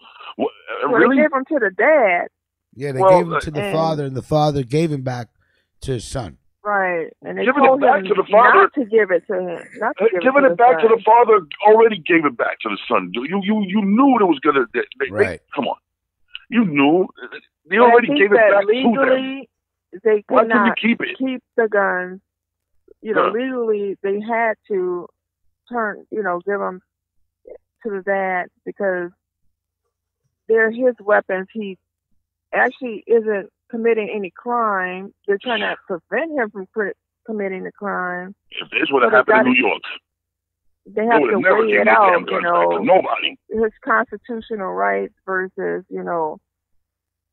Really? They gave them to the dad. Yeah, they gave him to the father, and the father gave him back to his son. Right, and they giving told it back him to the father, not to give it to him. Giving it back to the father already gave it back to the son. You knew it was gonna. Right. Come on, you knew. They already gave it back legally, to them. They could Why couldn't not you keep it? Keep the guns. Legally, they had to give them to the dad because they're his weapons. He actually isn't committing any crime. They're trying to prevent him from committing the crime. If this would have happened in New York, they have to weigh it out, nobody. His constitutional rights versus,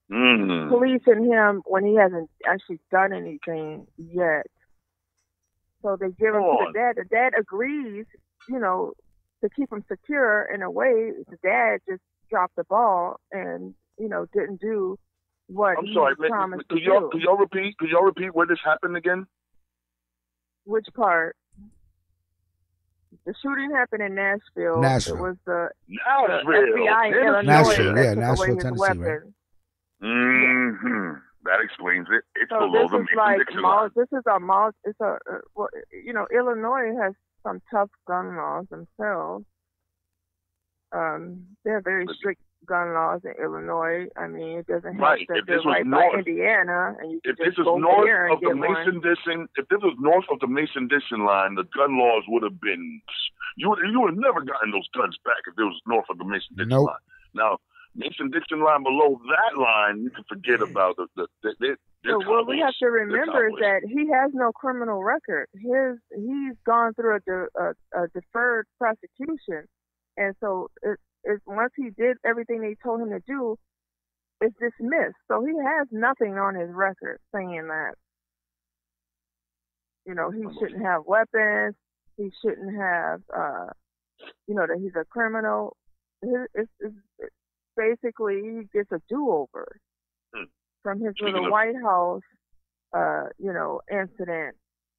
policing him when he hasn't actually done anything yet. So they give him to the dad. The dad agrees, to keep him secure in a way. The dad just dropped the ball and, didn't do what I'm sorry, could y'all repeat where this happened again? Which part? The shooting happened in Nashville. Nashville. It was the FBI in Illinois Nashville, that took Nashville, away his Tennessee, weapon. right? Mm-hmm. That explains it. It's So below this the is like Mason-Dixon line. this is a it's a Illinois has some tough gun laws themselves. They're very strict gun laws in Illinois. I mean, it doesn't have to If be this was right north, by Indiana, and you if can this just is go north there and of the get one. Mason-Dixon, if this was north of the Mason-Dixon line, the gun laws would have been. You would have never gotten those guns back if it was north of the Mason-Dixon line. Now, Mason-Dixon line below that line, you can forget about What we have to remember is that he has no criminal record. He's gone through a deferred prosecution, and so once he did everything they told him to do, it's dismissed. So he has nothing on his record saying that he shouldn't have weapons. He shouldn't have that he's a criminal. It's basically he gets a do-over from his little White House, incident.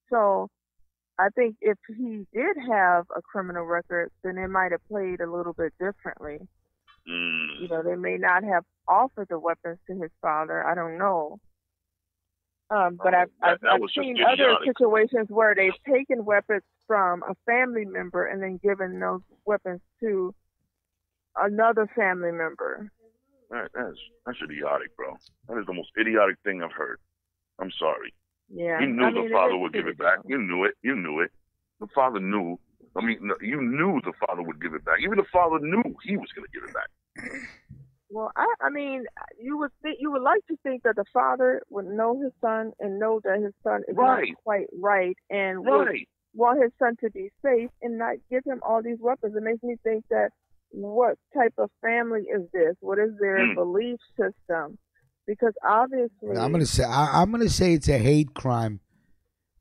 So I think if he did have a criminal record, then it might have played a little bit differently. You know, they may not have offered the weapons to his father. I don't know. But I've seen other situations where they've taken weapons from a family member and then given those weapons to another family member. That's idiotic, bro. That is the most idiotic thing I've heard. I'm sorry. Yeah. You knew the father would give it back. You knew it. You knew it. The father knew. I mean, you knew the father would give it back. Even the father knew he was going to give it back. Well, I mean, you would like to think that the father would know his son and know that his son is not quite right and would want his son to be safe and not give him all these weapons. It makes me think that what type of family is this? What is their belief system? Because obviously, I'm gonna say it's a hate crime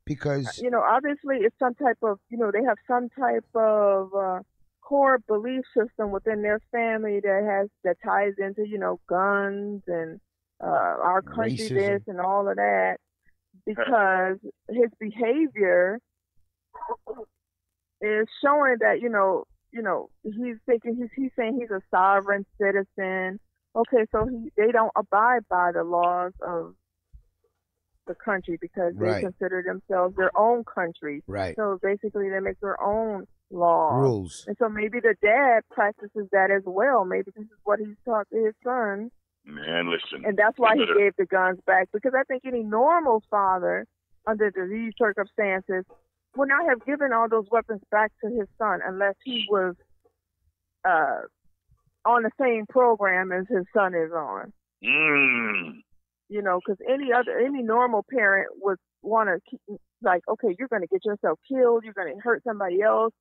because obviously it's some type of they have some type of core belief system within their family that ties into guns and our country, racism, this and all of that, because his behavior is showing that he's saying he's a sovereign citizen. Okay, so they don't abide by the laws of the country because they consider themselves their own country. Right. So basically, they make their own laws. Rules. And so maybe the dad practices that as well. Maybe this is what he's taught to his son. Man, listen. And that's why he gave the guns back. Because I think any normal father, under these circumstances, would not have given all those weapons back to his son unless he was on the same program as his son is on. Because any normal parent would want to keep, okay, you're going to get yourself killed, you're going to hurt somebody else.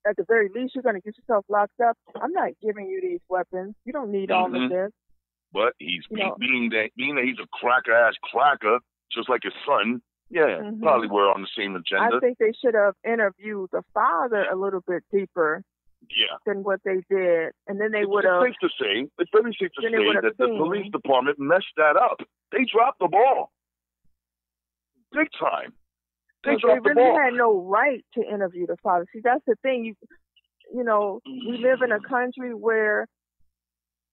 At the very least, you're going to get yourself locked up. I'm not giving you these weapons. You don't need all of this. But he's being that he's a cracker, just like his son. Yeah, probably we're on the same agenda. I think they should have interviewed the father a little bit deeper. Than what they did, and then they would have. It's very safe to say that the police department messed that up. They dropped the ball, big time. They really had no right to interview the father. See, that's the thing. We live in a country where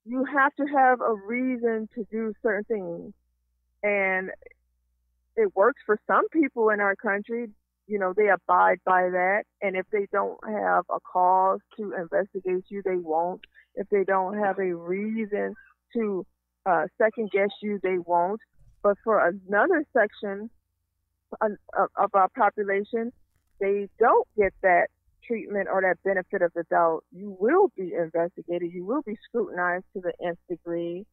you have to have a reason to do certain things, and it works for some people in our country. They abide by that. And if they don't have a cause to investigate you, they won't. If they don't have a reason to second guess you, they won't. But for another section of our population, they don't get that treatment or that benefit of the doubt. You will be investigated. You will be scrutinized to the nth degree.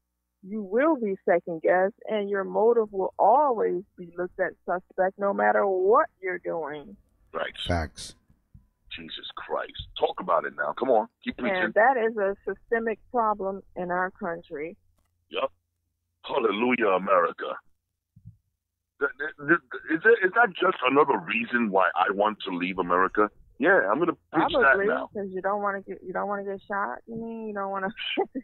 You will be second guessed, and your motive will always be looked at suspect no matter what you're doing. Right. Facts. Jesus Christ. Talk about it now. Come on. Keep preaching. And that is a systemic problem in our country. Yep. Hallelujah, America. Is that just another reason why I want to leave America? Yeah, I'm going to preach that now. Because you don't want to get shot. You mean you don't want to.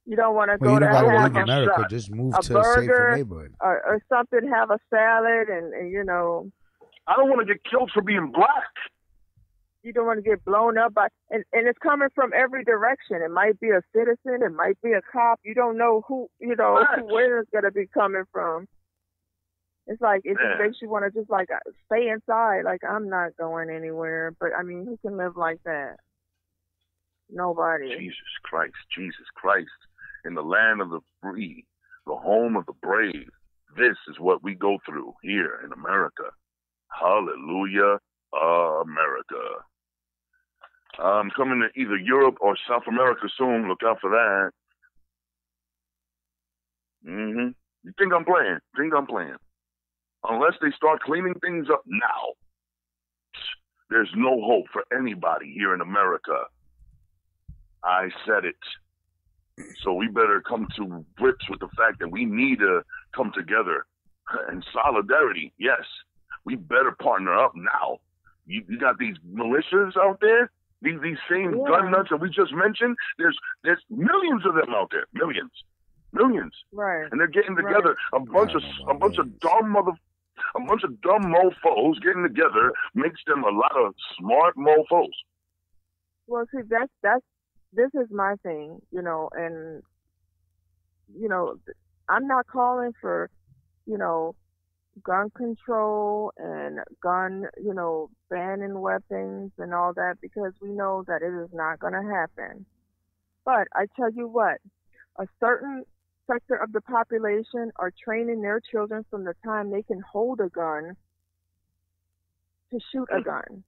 You don't want to go you to don't gotta have leave America. Just move to burger, a safer neighborhood or something. Have a salad, and I don't want to get killed for being black. You don't want to get blown up by, and it's coming from every direction. It might be a citizen, it might be a cop. You don't know where it's gonna be coming from. It's like it just makes you want to just stay inside. Like, I'm not going anywhere. But I mean, who can live like that? Nobody. Jesus Christ. In the land of the free, the home of the brave, this is what we go through here in America. Hallelujah, America. I'm coming to either Europe or South America soon. Look out for that. You think I'm playing? Unless they start cleaning things up now, there's no hope for anybody here in America. I said it. So we better come to grips with the fact that we need to come together in solidarity. Yes, we better partner up now. You got these militias out there, these same gun nuts that we just mentioned. There's millions of them out there, millions, right? And they're getting together. A bunch of dumb mofos getting together makes them a lot of smart mofos. Well, see, that's this is my thing, and I'm not calling for, gun control and gun, banning weapons and all that, because we know that it is not going to happen. But I tell you what, a certain sector of the population are training their children from the time they can hold a gun to shoot a gun.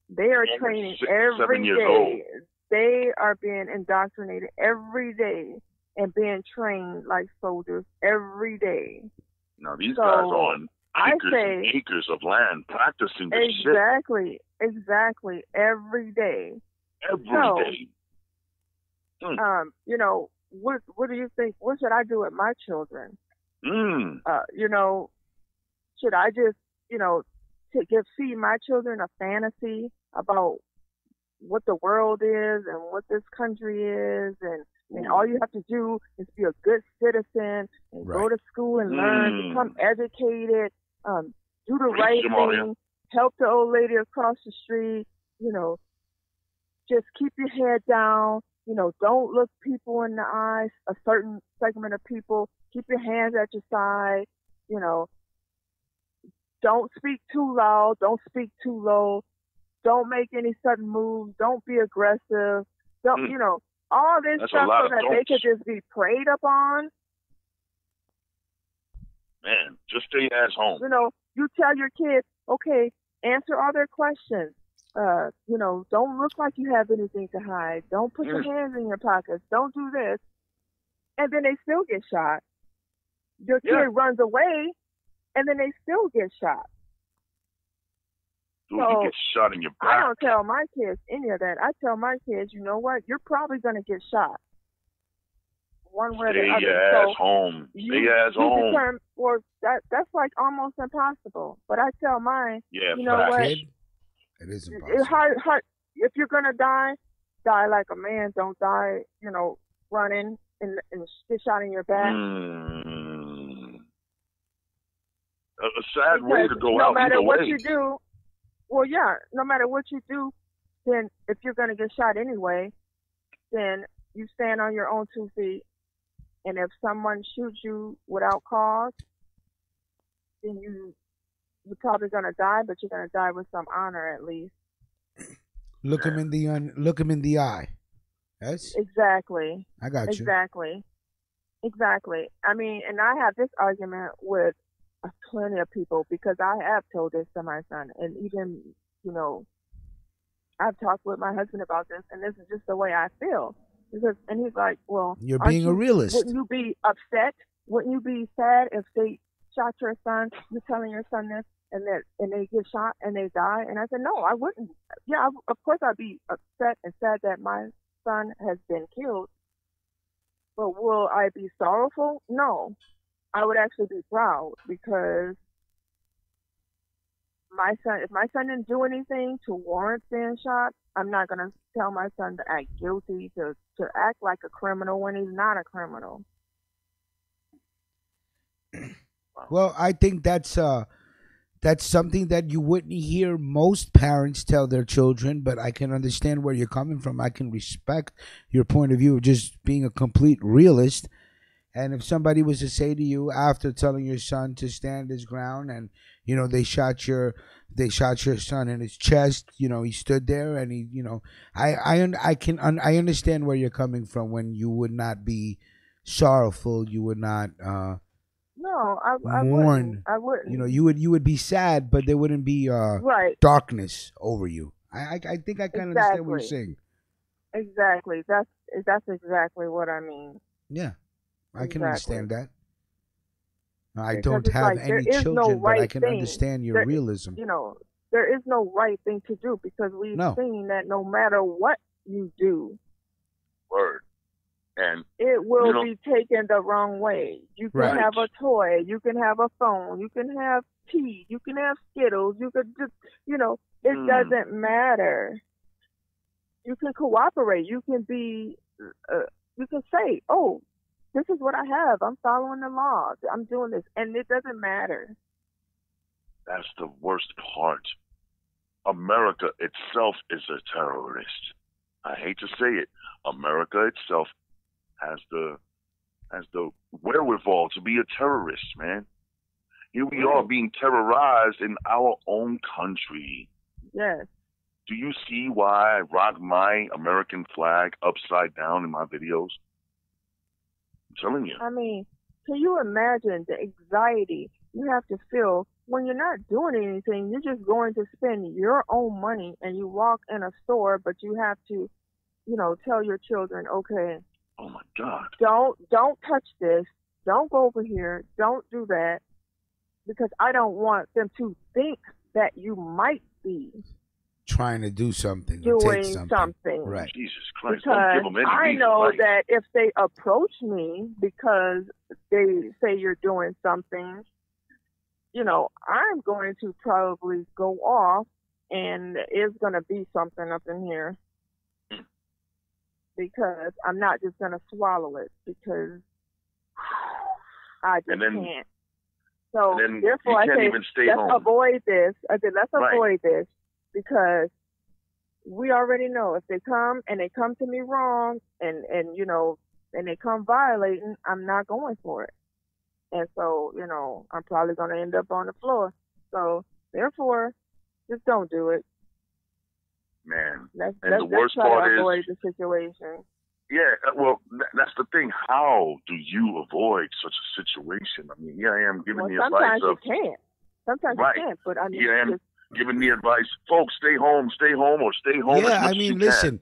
They are training every day. They are being indoctrinated every day and being trained like soldiers every day. Now, these guys are on acres and acres of land practicing this shit. Exactly. Every day. Every day. What do you think? What should I do with my children? Should I just, feed my children a fantasy about what the world is and what this country is, and all you have to do is be a good citizen and go to school and learn, become educated, do the right thing, help the old lady across the street, just keep your head down, don't look people in the eyes, a certain segment of people, keep your hands at your side, don't speak too loud, don't speak too low, don't make any sudden moves, don't be aggressive, don't, all this stuff so that they could just be preyed upon. Man, just stay ass home. You tell your kids, okay, answer all their questions. Don't look like you have anything to hide. Don't put your hands in your pockets. Don't do this. And then they still get shot. Your kid runs away, and then they still get shot. Dude, you get shot in your back. I don't tell my kids any of that. I tell my kids, you know what? You're probably going to get shot. One way or the other. Stay your ass home. Stay your ass home. Well, that's like almost impossible. But I tell mine, you know what? It is impossible. It's hard. If you're going to die like a man. Don't die, running and get shot in your back. A sad way to go out. No matter what you do, no matter what you do, then if you're going to get shot anyway, then you stand on your own 2 feet. And if someone shoots you without cause, then you're probably going to die, but you're going to die with some honor at least. Look him in the eye. Yes. Exactly. I got you. Exactly. I mean, and I have this argument with plenty of people because I have told this to my son, and even I've talked with my husband about this, and this is just the way I feel. And he's like, "Well, you're being a realist. Wouldn't you be upset? Wouldn't you be sad if they shot your son? You're telling your son this, and they get shot and they die?" And I said, "No, I wouldn't. Yeah, of course I'd be upset and sad that my son has been killed. But will I be sorrowful? No. I would actually be proud because if my son didn't do anything to warrant being shot, I'm not going to tell my son to act guilty, to act like a criminal when he's not a criminal." Well, I think that's something that you wouldn't hear most parents tell their children, but I can understand where you're coming from. I can respect your point of view of just being a complete realist. And if somebody was to say to you after telling your son to stand his ground, and they shot your son in his chest, he stood there and he, I understand where you're coming from when you would not be sorrowful, you would not no, I mourn. I wouldn't. You would be sad, but there wouldn't be darkness over you. I think I kind of understand what you're saying. Exactly. That's exactly what I mean. Yeah. I can understand that. I don't have any children, but I can understand your realism. There is no right thing to do because we've seen that no matter what you do, and it will be taken the wrong way. You can have a toy, you can have a phone, you can have tea, you can have Skittles, you could just, it doesn't matter. You can cooperate. You can be, you can say, "Oh, this is what I have. I'm following the law. I'm doing this." And it doesn't matter. That's the worst part. America itself is a terrorist. I hate to say it. America itself has the wherewithal to be a terrorist, man. Here we are being terrorized in our own country. Yes. Do you see why I rock my American flag upside down in my videos? I'm telling you. I mean, can you imagine the anxiety you have to feel when you're not doing anything? You're just going to spend your own money, and you walk in a store, but you have to, tell your children, okay, oh my God, don't touch this, don't go over here, don't do that, because I don't want them to think that you might be trying to do something, doing something. Right. Jesus Christ, because don't give them any I reason, know like, that if they approach me because they say you're doing something, I'm going to probably go off, and it's going to be something up in here, because I'm not just going to swallow it, because I just can't. So therefore, I say let's avoid this. I said let's avoid this, because we already know if they come to me wrong and they come violating, I'm not going for it. And so, I'm probably going to end up on the floor. So therefore, just don't do it. Man. Let's the worst part is avoid the situation. Yeah, well, that's the thing. How do you avoid such a situation? I mean, here I am giving the advice of... Sometimes you can't. Sometimes you can't, but I mean... Here I am giving the advice, folks, stay home, or stay home. Yeah, I mean, listen,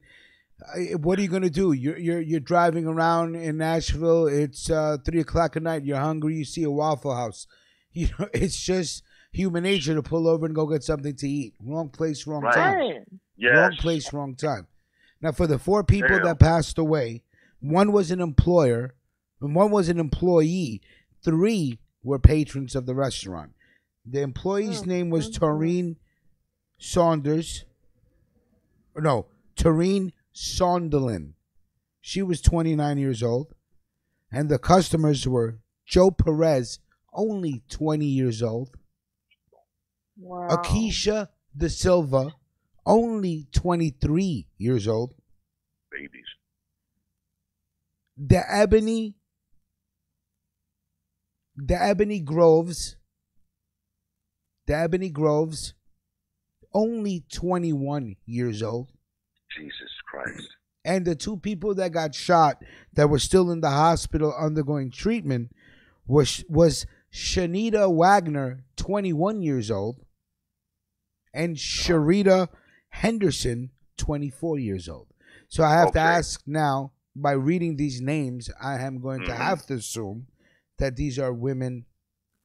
what are you going to do? You're driving around in Nashville. It's 3:00 at night. You're hungry. You see a Waffle House. It's just human nature to pull over and go get something to eat. Wrong place, wrong time. Yes. Wrong place, wrong time. Now, for the 4 people that passed away, 1 was an employer and 1 was an employee. 3 were patrons of the restaurant. The employee's name was Tareen Sonderlin. She was 29 years old. And the customers were Joe Perez, only 20 years old. Wow. Akeisha De Silva, only 23 years old. Babies. The Ebony Groves, only 21 years old. Jesus Christ. And the 2 people that got shot that were still in the hospital undergoing treatment was Shanita Wagner, 21 years old, and Sharita Henderson, 24 years old. So I have to ask now, by reading these names, I am going to have to assume that these are women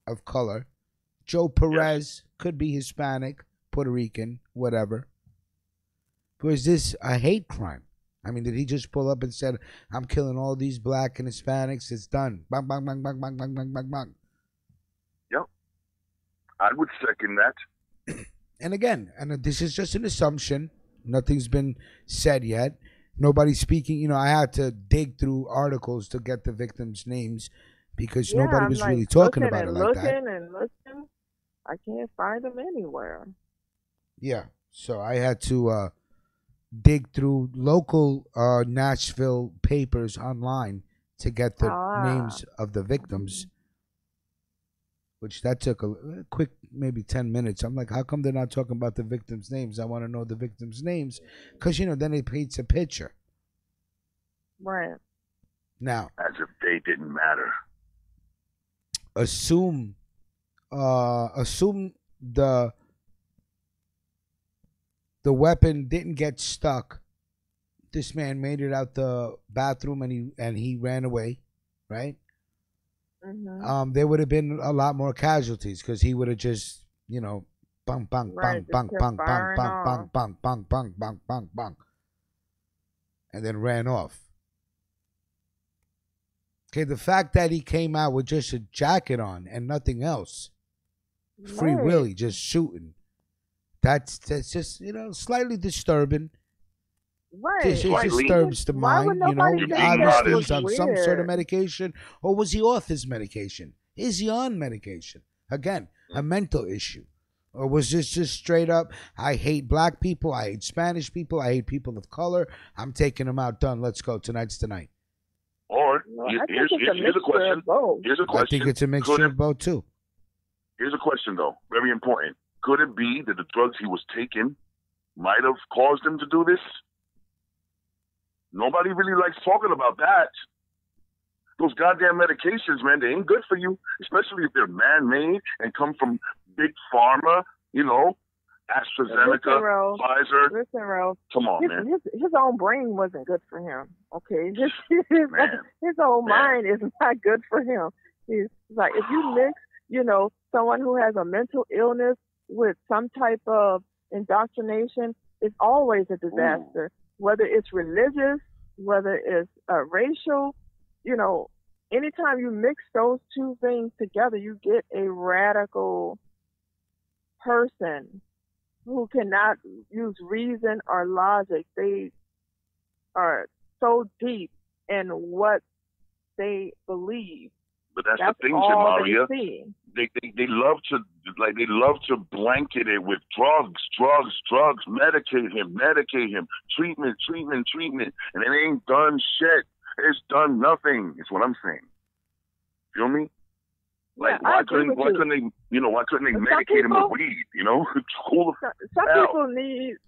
of color. Joe Perez could be Hispanic, Puerto Rican, whatever. But is this a hate crime? I mean, did he just pull up and said, I'm killing all these black and Hispanics, it's done. Bang, bang, bang, bang, bang, bang, bang, bang, bang. Yep. I would second that. And again, this is just an assumption. Nothing's been said yet. Nobody's speaking. I had to dig through articles to get the victims' names because nobody was really talking about it like that. Looking. I can't find them anywhere. Yeah. So I had to dig through local Nashville papers online to get the names of the victims, which that took a quick maybe 10 minutes. I'm like, how come they're not talking about the victims' names? I want to know the victims' names because, then it paints a picture. Right. Now. As if they didn't matter. Assume the weapon didn't get stuck. This man made it out the bathroom and he ran away, right? Mm-hmm. There would have been a lot more casualties because he would have just, bang, bang, bang, bang, bang, bang, bang, bang, bang, bang, bang, bang, bang, bang, and then ran off. Okay, the fact that he came out with just a jacket on and nothing else, free willy, just shooting. That's just slightly disturbing. Right. It disturbs the mind. Obviously he's on some sort of medication, or was he off his medication? Is he on medication? Again, a mental issue. Or was this just straight up, I hate black people, I hate Spanish people, I hate people of color, I'm taking them out, done, let's go, tonight's the night? Or, I think here's it's a a mixture question. of both. Here's a I question. think it's a mixture of both, too. Here's a question, though. Very important. Could it be that the drugs he was taking might have caused him to do this? Nobody really likes talking about that. Those goddamn medications, man, they ain't good for you, especially if they're man-made and come from big pharma, you know, AstraZeneca, Pfizer. Listen, Ralph. Come on, man. His own brain wasn't good for him. Okay, his own mind is not good for him. He's like, if you mix, you know, someone who has a mental illness with some type of indoctrination, it's always a disaster. Whether it's religious, whether it's racial, you know, anytime you mix those two things together, you get a radical person who cannot use reason or logic. They are so deep in what they believe. But that's the thing, all Jamaria. They love to blanket it with drugs, medicate him, treatment, and it ain't done shit. It's done nothing. Is what I'm saying. Feel me? Like why couldn't they medicate him with weed? You know, cool. Some people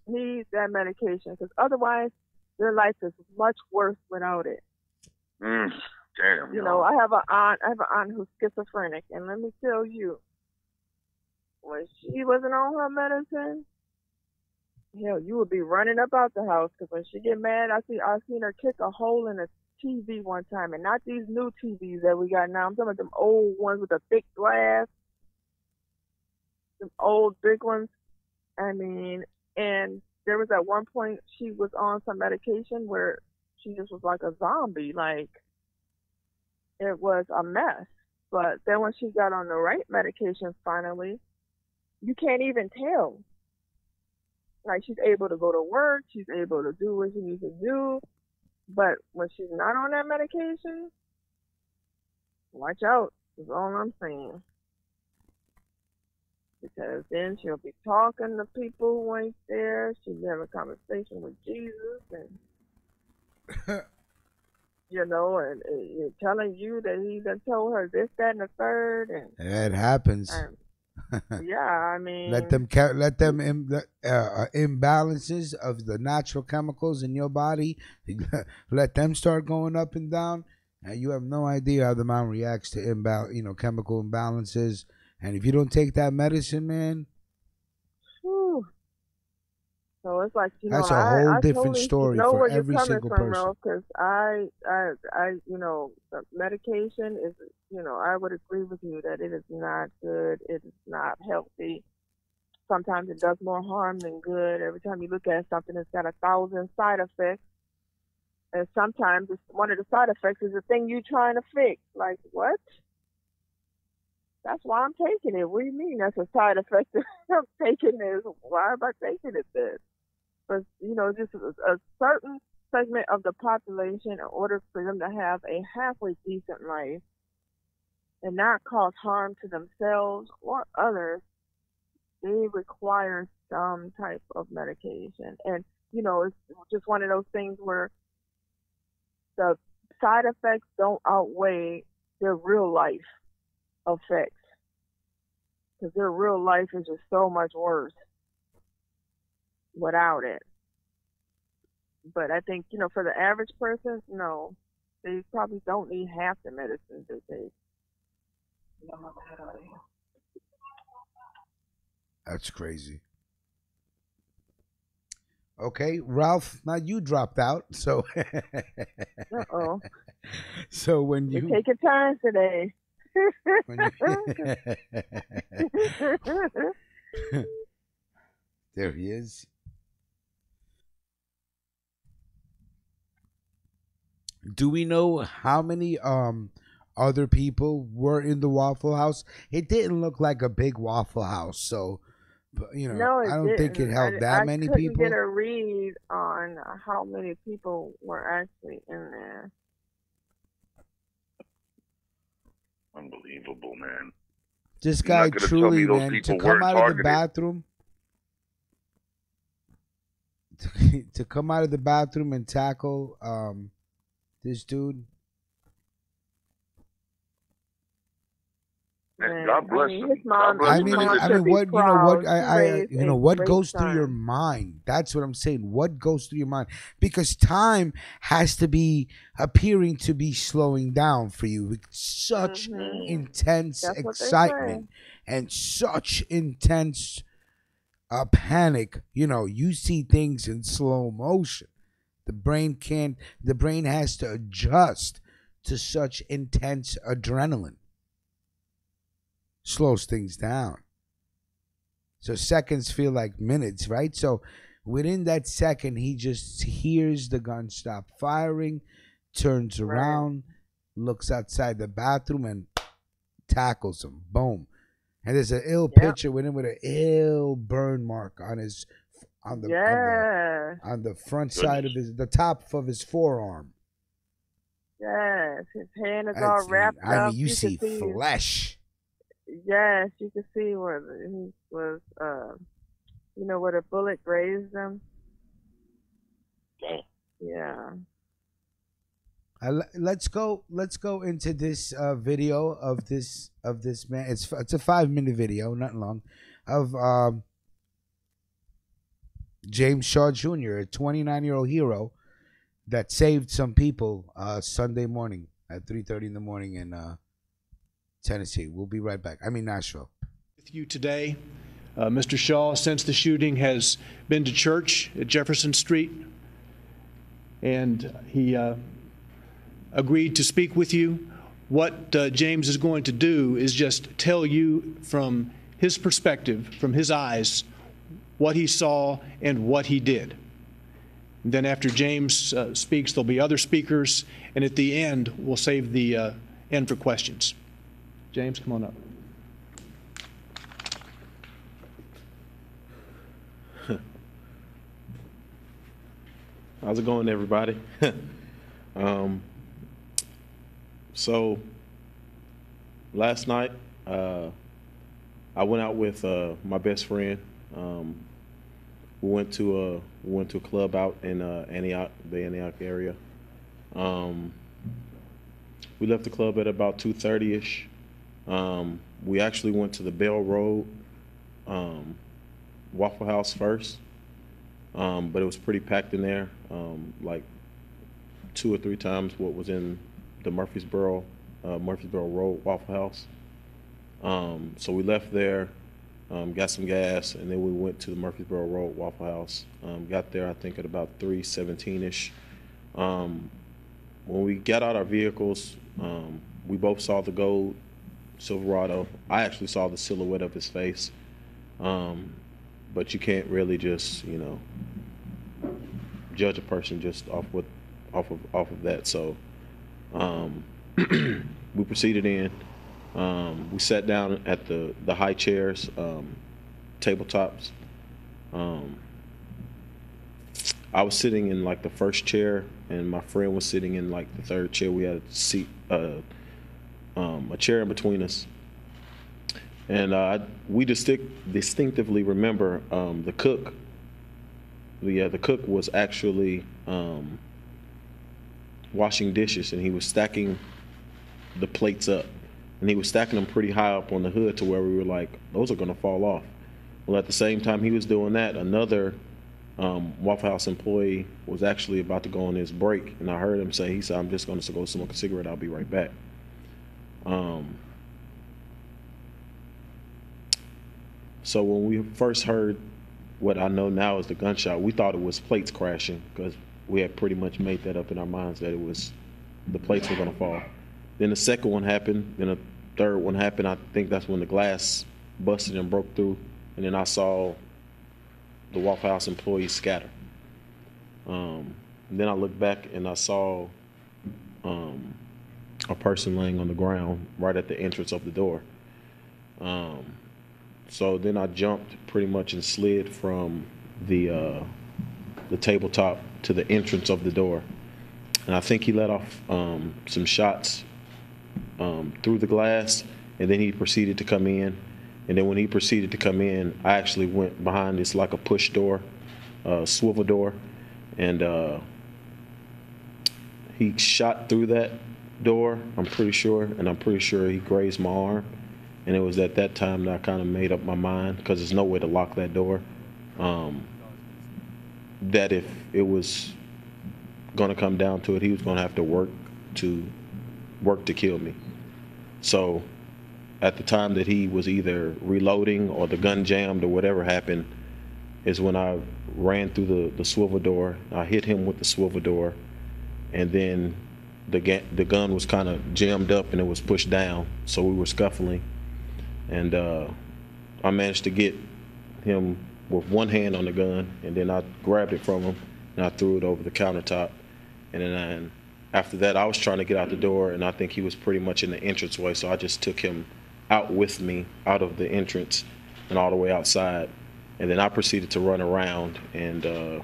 need that medication because otherwise their life is much worse without it. Damn. You know, I have an aunt who's schizophrenic, and let me tell you, when she wasn't on her medicine, hell, you would be running about the house because when she get mad, I seen her kick a hole in a TV one time, and not these new TVs that we got now. I'm talking about them old ones with the thick glass, them old big ones. I mean, and there was at one point she was on some medication where she just was like a zombie, like it was a mess. But then when she got on the right medication finally, you can't even tell. Like she's able to go to work, she's able to do what she needs to do. But when she's not on that medication, watch out, is all I'm saying. Because then she'll be talking to people who ain't there. She'll be having a conversation with Jesus and, you know, and telling you that he done told her this, that, and the third. And it happens. Yeah, I mean, let them imbalances of the natural chemicals in your body, let them start going up and down, and you have no idea how the mind reacts to chemical imbalances. And if you don't take that medicine, man, whew. So it's like, you that's know, a whole I different totally story know for where you're every coming single from, person. Because I, you know, the medication is, you know, I would agree with you that it is not good. It is not healthy. Sometimes it does more harm than good. Every time you look at something, it's got 1,000 side effects. And sometimes one of the side effects is the thing you're trying to fix. Like, what? That's why I'm taking it. What do you mean that's a side effect? I'm taking this. Why am I taking it then? But, you know, just a certain segment of the population, in order for them to have a halfway decent life and not cause harm to themselves or others, they require some type of medication. And, you know, it's just one of those things where the side effects don't outweigh their real life effects, because their real life is just so much worse without it. But I think, you know, for the average person, no, they probably don't need half the medicines they take. That's crazy. Okay, Ralph, now you dropped out, so Uh-oh. So when you take your time today. There he is. Do we know how many other people were in the Waffle House? It didn't look like a big Waffle House, so you know, no, I don't think it held that many people. I couldn't get a read on how many people were actually in there. Unbelievable, man. This You're guy not gonna tell me truly, those man, people to come weren't out of the targeted. bathroom, to come out of the bathroom and tackle this dude. And God bless him. His mom, God bless I him mean, and his- I mean, what you know, what I raised you know, a what great goes through your son. mind? That's what I'm saying. What goes through your mind? Because time has to be appearing to be slowing down for you with such intense That's what they excitement and such intense panic. You know, you see things in slow motion. The brain can't. The brain has to adjust to such intense adrenaline. Slows things down. So seconds feel like minutes, right? So within that second, he just hears the gun stop firing, turns around, looks outside the bathroom, and tackles him. Boom. And there's an ill picture with him with an ill burn mark on his on the front side of the top of his forearm. Yes, his hand is all wrapped up. I mean, you can see flesh. Yes, you can see where he was, you know, where the bullet grazed him. Yeah. Let's go into this video of this man. It's a 5-minute video, not long, of James Shaw Jr., a 29-year-old hero that saved some people Sunday morning at 3:30 in the morning in Tennessee. We'll be right back. I mean, Nashville. With you today, Mr. Shaw, since the shooting, has been to church at Jefferson Street, and he agreed to speak with you. What James is going to do is just tell you from his perspective, from his eyes, what he saw and what he did. And then after James speaks, there'll be other speakers, and at the end, we'll save the end for questions. James, come on up. How's it going, everybody? So last night, I went out with my best friend. We went to a club out in Antioch, the Antioch area. We left the club at about 2:30ish. We actually went to the Bell Road Waffle House first, but it was pretty packed in there, like 2 or 3 times what was in the Murfreesboro Road Waffle House. So we left there, got some gas, and then we went to the Murfreesboro Road Waffle House. Got there, I think, at about 3:17ish. When we got out our vehicles, we both saw the gold Silverado. I actually saw the silhouette of his face, but you can't really just, you know, judge a person just off of that. So we proceeded in. We sat down at the high chairs, tabletops. I was sitting in like the first chair, and my friend was sitting in like the third chair. We had a seat, a chair in between us, and we distinctively remember the cook. The cook was actually washing dishes, and he was stacking the plates up, and he was stacking them pretty high up on the hood to where we were like, those are going to fall off. Well, at the same time he was doing that, another Waffle House employee was actually about to go on his break, and I heard him say, he said, I'm just going to go smoke a cigarette, I'll be right back. So when we first heard what I know now is the gunshot, we thought it was plates crashing, because we had pretty much made that up in our minds that it was the plates were going to fall. Then the second one happened, then a third one happened. I think that's when the glass busted and broke through, and then I saw the Waffle House employees scatter. Then I looked back and I saw a person laying on the ground right at the entrance of the door. So then I jumped pretty much and slid from the tabletop to the entrance of the door. And I think he let off some shots through the glass, and then he proceeded to come in. And then when he proceeded to come in, I actually went behind this like a push door, swivel door, and he shot through that door, I'm pretty sure, and I'm pretty sure he grazed my arm. And it was at that time that I kind of made up my mind, because there's no way to lock that door, that if it was going to come down to it, he was going to have to work to kill me. So at the time that he was either reloading or the gun jammed or whatever happened is when I ran through the swivel door. I hit him with the swivel door, and then the gun was kind of jammed up and it was pushed down, so we were scuffling. And I managed to get him with one hand on the gun, and then I grabbed it from him and I threw it over the countertop. And then after that, I was trying to get out the door, and I think he was pretty much in the entranceway, so I just took him out with me, out of the entrance and all the way outside. And then I proceeded to run around, and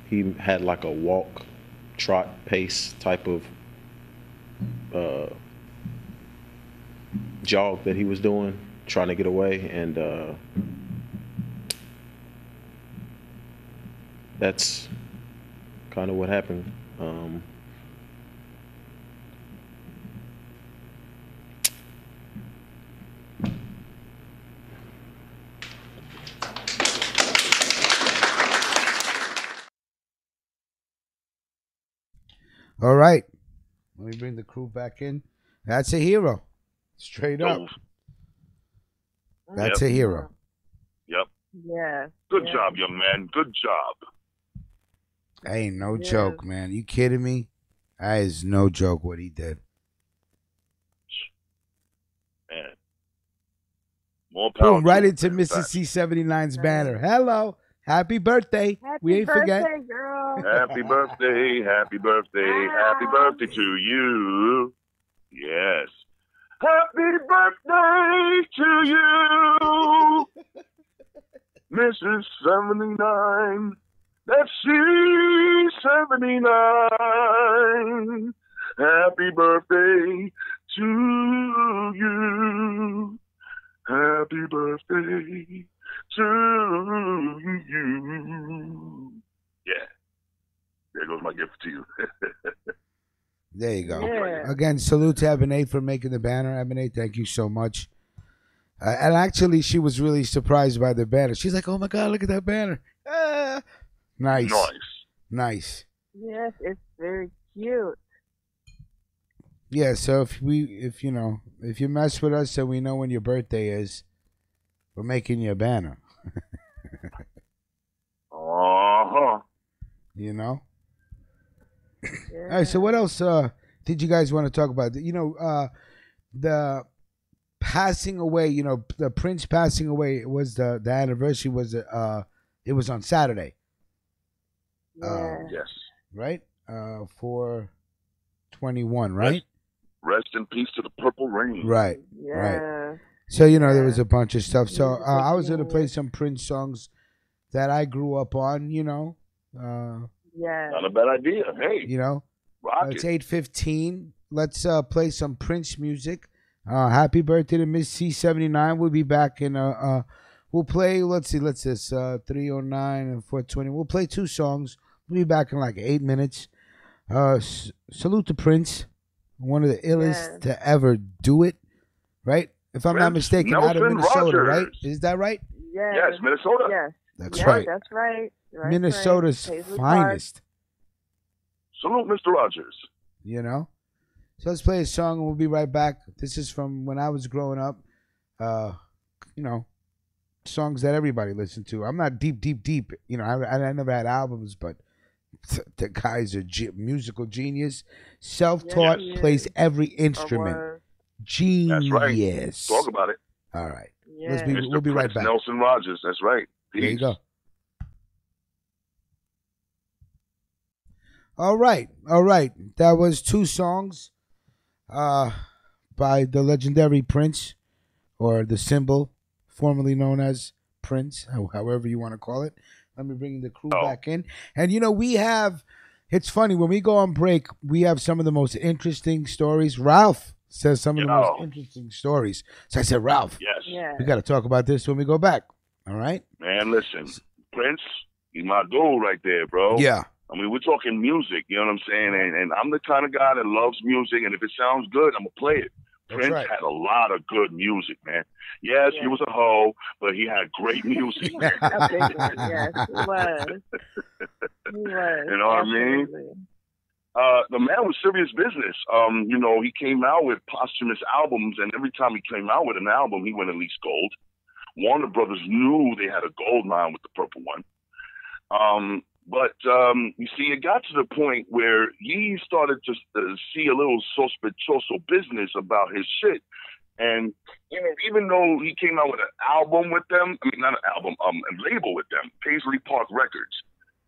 he had like a walk, trot, pace type of jog that he was doing, trying to get away, and that's kind of what happened. All right. Let me bring the crew back in. That's a hero. Straight up. That's a hero. Yep. Yeah. Good job, young man. Good job. That ain't no joke, man. You kidding me? That is no joke what he did. Man. More power. Boom, right into Mrs. C79's banner. Hello. Happy birthday. We ain't forget. Girl. Happy birthday. Happy birthday. Happy birthday to you. Yes. Happy birthday to you, Mrs. 79. That's C79. Happy birthday to you. Happy birthday to you. Yeah. There goes my gift to you. There you go. Yeah. Again, salute to Ebony for making the banner. Ebony, thank you so much. And actually, she was really surprised by the banner. She's like, "Oh my God, look at that banner!" Nice. Nice. Yes, it's very cute. Yeah. So if you mess with us, so we know when your birthday is, we're making you a banner. You know. Yeah. All right. So what else did you guys want to talk about? The passing away. The Prince passing away was the anniversary was it was on Saturday. Yes. Right. 4/21. Right. Rest in peace to the Purple Rain. Right. Yeah. Right. So there was a bunch of stuff. So I was gonna play some Prince songs that I grew up on. Yeah. Not a bad idea. Hey. Rock It's it. 8:15. Let's play some Prince music. Happy birthday to Miss C79. We'll be back in we'll play, let's see, 309 and 420. We'll play 2 songs. We'll be back in like 8 minutes. Salute to Prince, one of the illest to ever do it, right? If I'm not mistaken, out of Minnesota, right? Is that right? Yes, Minnesota. Yes. That's right. That's right. Minnesota's finest. Salute, Mr. Rogers. So let's play a song and we'll be right back. This is from when I was growing up. Songs that everybody listened to. I'm not deep. I never had albums, but the guy's a musical genius. Self-taught, plays every instrument. Genius. That's right. Talk about it. All right. Yeah. We'll be right back. Nelson Rogers. That's right. Peace. There you go. All right. That was 2 songs by the legendary Prince, or the symbol, formerly known as Prince, however you want to call it. Let me bring the crew back in. And it's funny, when we go on break, we have some of the most interesting stories. Ralph says some of the most interesting stories. So I said, Ralph, we got to talk about this when we go back. All right? Man, listen, Prince, he's my dude right there, bro. Yeah. I mean, we're talking music, you know what I'm saying? And I'm the kind of guy that loves music, and if it sounds good, I'm going to play it. Prince had a lot of good music, man. Yes, he was a hoe, but he had great music. Yes, he was. He was. You know what I mean? The man was serious business. You know, he came out with posthumous albums, and every time he came out with an album, he went at least gold. Warner Brothers knew they had a gold mine with the purple one. But you see, it got to the point where he started to see a little sospechoso business about his shit. And, you know, even though he came out with an album with them, I mean, not an album, a label with them, Paisley Park Records,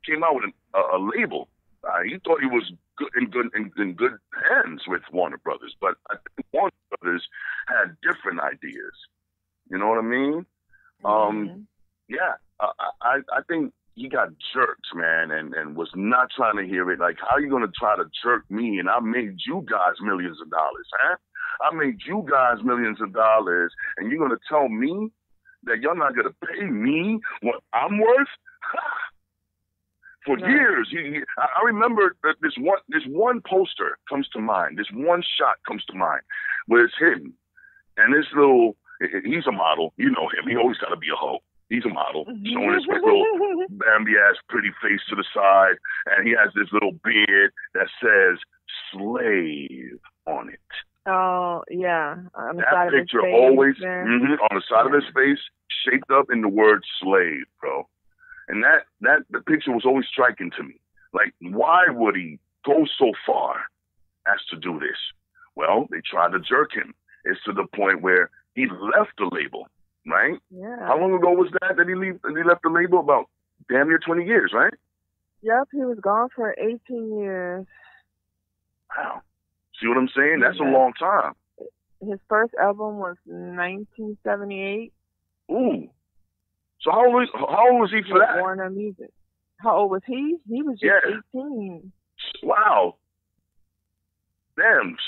came out with a label. He thought he was in good hands with Warner Brothers, but I think Warner Brothers had different ideas. You know what I mean? Yeah, I think he got jerked, man, and was not trying to hear it. Like, how are you going to try to jerk me? And I made you guys millions of dollars, huh? I made you guys millions of dollars, and you're going to tell me that you're not going to pay me what I'm worth? For years, I remember that this one poster comes to mind. This one shot comes to mind where it's him and this little. He's a model, you know him. He always got to be a hoe. He's a model, showing his little Bambi-ass pretty face to the side, and he has this little beard that says "slave" on it. Oh yeah, on the that side picture of his face, always on the side of his face, shaped up in the word "slave," bro. And that the picture was always striking to me. Like, why would he go so far as to do this? Well, they tried to jerk him. It's to the point where he left the label, right? Yeah. How long ago was that he left the label? About damn near 20 years, right? Yep, he was gone for 18 years. Wow. See what I'm saying? That's a long time. His first album was 1978. Ooh. So how old was he for that? Warner Music. How old was he? He was just 18. Wow. Damn.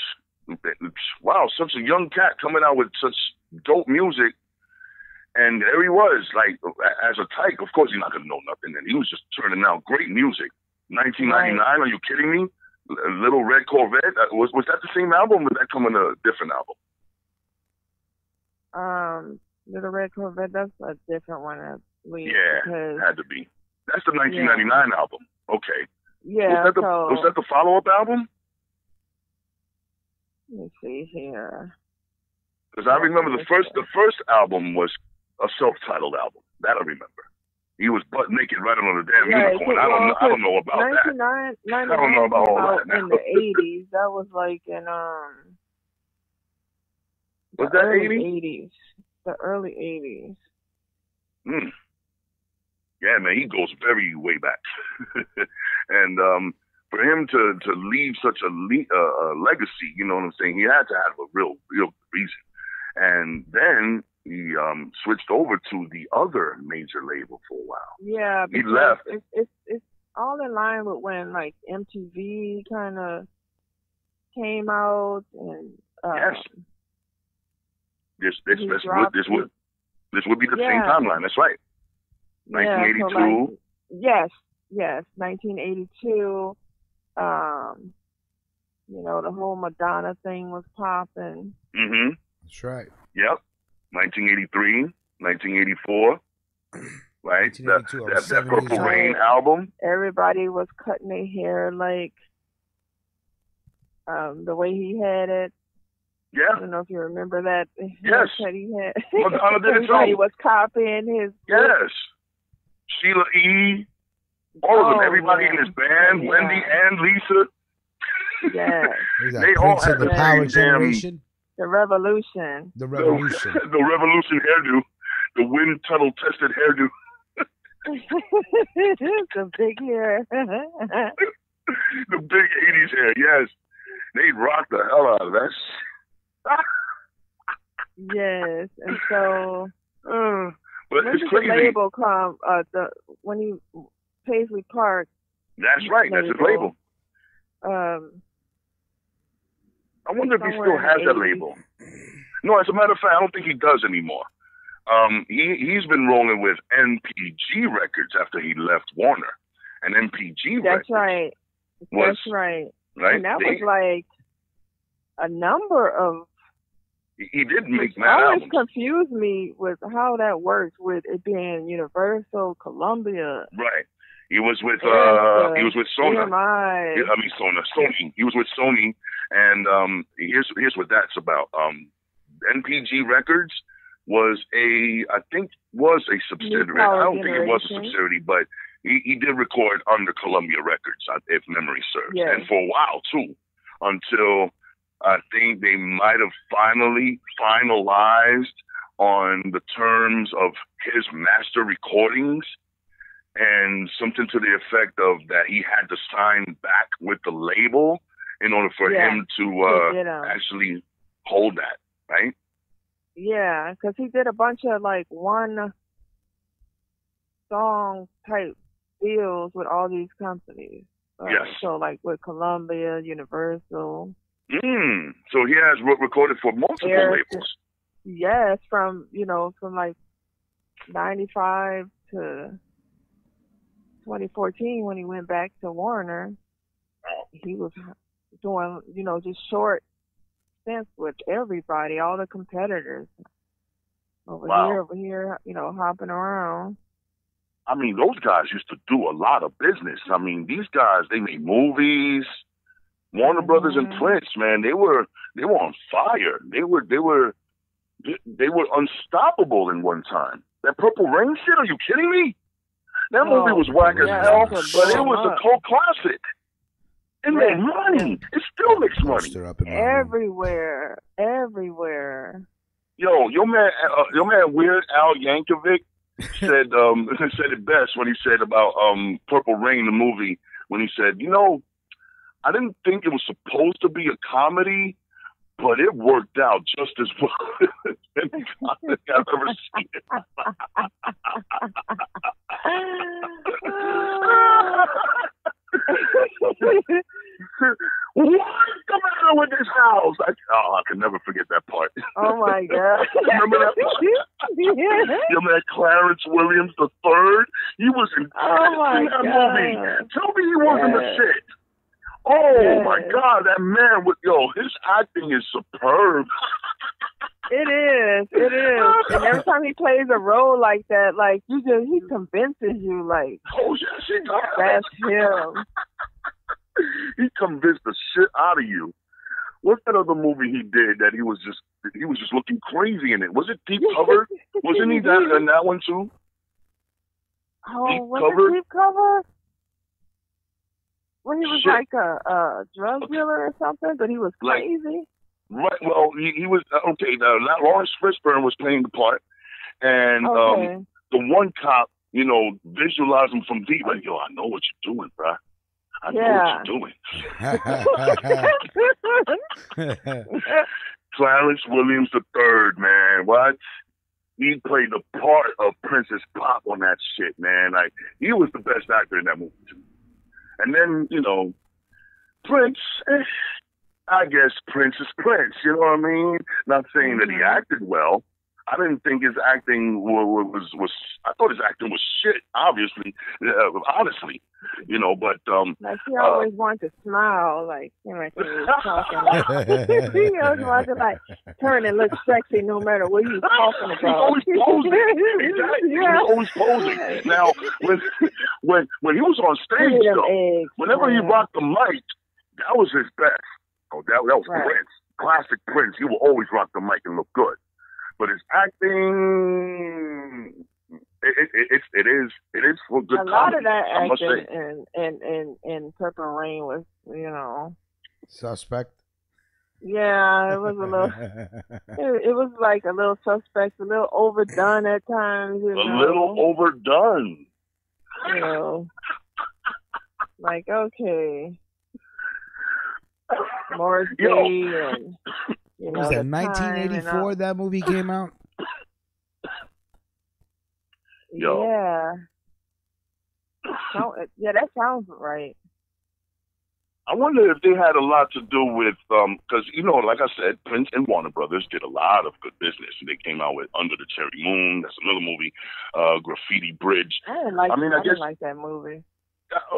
Wow, such a young cat coming out with such dope music. And there he was, like, as a tyke. Of course, he's not going to know nothing. And he was just turning out great music. 1999, Are you kidding me? Little Red Corvette. Was that the same album, or did that come in a different album? Little Red Corvette, that's a different one, I believe. Yeah, had to be. That's the 1999 album. Okay. Yeah. Was that the follow-up album? Let me see here. Because I remember the first album was a self-titled album. That I remember. He was butt naked right on the damn unicorn. I don't know about that. I don't know about all that now. In the 80s, that was like in was that early 80s? The early 80s. Yeah, man, he goes very way back. And for him to leave such a legacy, you know what I'm saying? He had to have a real reason. And then he switched over to the other major label for a while. Yeah, he left. It's all in line with when like MTV kind of came out and yes. This would be the same timeline. That's right. 1982. Yes, 1982. You know, the whole Madonna thing was popping. Mm-hmm. That's right. Yep. 1983, 1984. Right. That Purple Rain album. Everybody was cutting their hair like the way he had it. Yeah. I don't know if you remember that. Yes. He had. Madonna did it too. Everybody was copying his. Yes. Sheila E. All of them. Everybody in his band. Wendy and Lisa. Yeah. They all had the Power Generation. The Revolution. The Revolution. The Revolution hairdo. The wind tunnel tested hairdo. The big hair. The big 80s hair, yes. They rocked the hell out of that. Yes, and so but when it's did crazy. The label come? When he Paisley Park. That's right. That's his label. I wonder if he Somewhere still in has the that 80s. label. No, as a matter of fact, I don't think he does anymore. He's been rolling with NPG Records after he left Warner, and NPG That's Records. right. Was, That's right. Right? And that was like a number of. He did make mad always albums. confused me with how that works with it being Universal, Columbia. Right. He was with Sony. EMI. Sony. He was with Sony, and here's what that's about. NPG Records was a subsidiary. I don't think it was a subsidiary, but he did record under Columbia Records, if memory serves, Yes. and for a while too, until I think they might have finally finalized on the terms of his master recordings. And something to the effect of that he had to sign back with the label in order for him to actually hold that, right? Yeah, because he did a bunch of like one song type deals with all these companies. Yes. So like with Columbia, Universal. So he has recorded for multiple labels. Yes, from like 95 to 2014 when he went back to Warner. He was doing, just short stints with everybody, all the competitors. Over here, hopping around. I mean, those guys used to do a lot of business. I mean, these guys, they made movies. Warner Brothers and Prince, man, they were on fire. They were unstoppable in one time. That Purple Rain shit, are you kidding me? That movie was whack as hell, but it was a cult classic. It made money. It still makes money. Everywhere. Yo, your man Weird Al Yankovic said said it best when he said about Purple Rain, the movie, when he said, I didn't think it was supposed to be a comedy, but it worked out just as well as any comedy I've ever seen. What? Come on with this house. I can never forget that part. Oh my God. Remember that part? Your man Clarence Williams III, he was in that movie. Tell me he wasn't the shit. Oh my God, that man his acting is superb. It is. And every time he plays a role like that, like he convinces you, like, oh yes, he does. That's him. He convinced the shit out of you. What's that other movie he did that he was just looking crazy in it? Was it Deep Cover? Wasn't he in that one too? Oh, Deep was Cover? it Deep Cover? When he was like a drug dealer or something, but he was crazy. Right. Well, he was okay. Lawrence Fishburne was playing the part, and the one cop, visualized him from deep. Like, yo, I know what you're doing, bro. I know what you're doing. Clarence Williams III, man. What? He played the part of Princess Pop on that shit, man. Like, he was the best actor in that movie too. And then, Prince, I guess Prince is Prince, you know what I mean? Not saying that he acted well. I didn't think his acting was I thought his acting was shit, obviously, honestly, but... like, he always wanted to smile, like, like when he was talking. He always wanted to, like, turn and look sexy no matter what he was talking about. He's always posing. Exactly. He was always posing. Now, when he was on stage, though, whenever he rocked the mic, that was his best. Oh, that was Prince. Classic Prince. He will always rock the mic and look good. But his acting, it is for good comedy. A lot of that acting in Purple Rain was, suspect. Yeah, it was a little. it was like a little suspect, a little overdone at times. A little overdone. Like, okay, Morris Day and. Was that 1984 that movie came out? Yeah. Yeah, that sounds right. I wonder if they had a lot to do with, because, like I said, Prince and Warner Brothers did a lot of good business. They came out with Under the Cherry Moon. That's another movie. Graffiti Bridge. I didn't like that movie.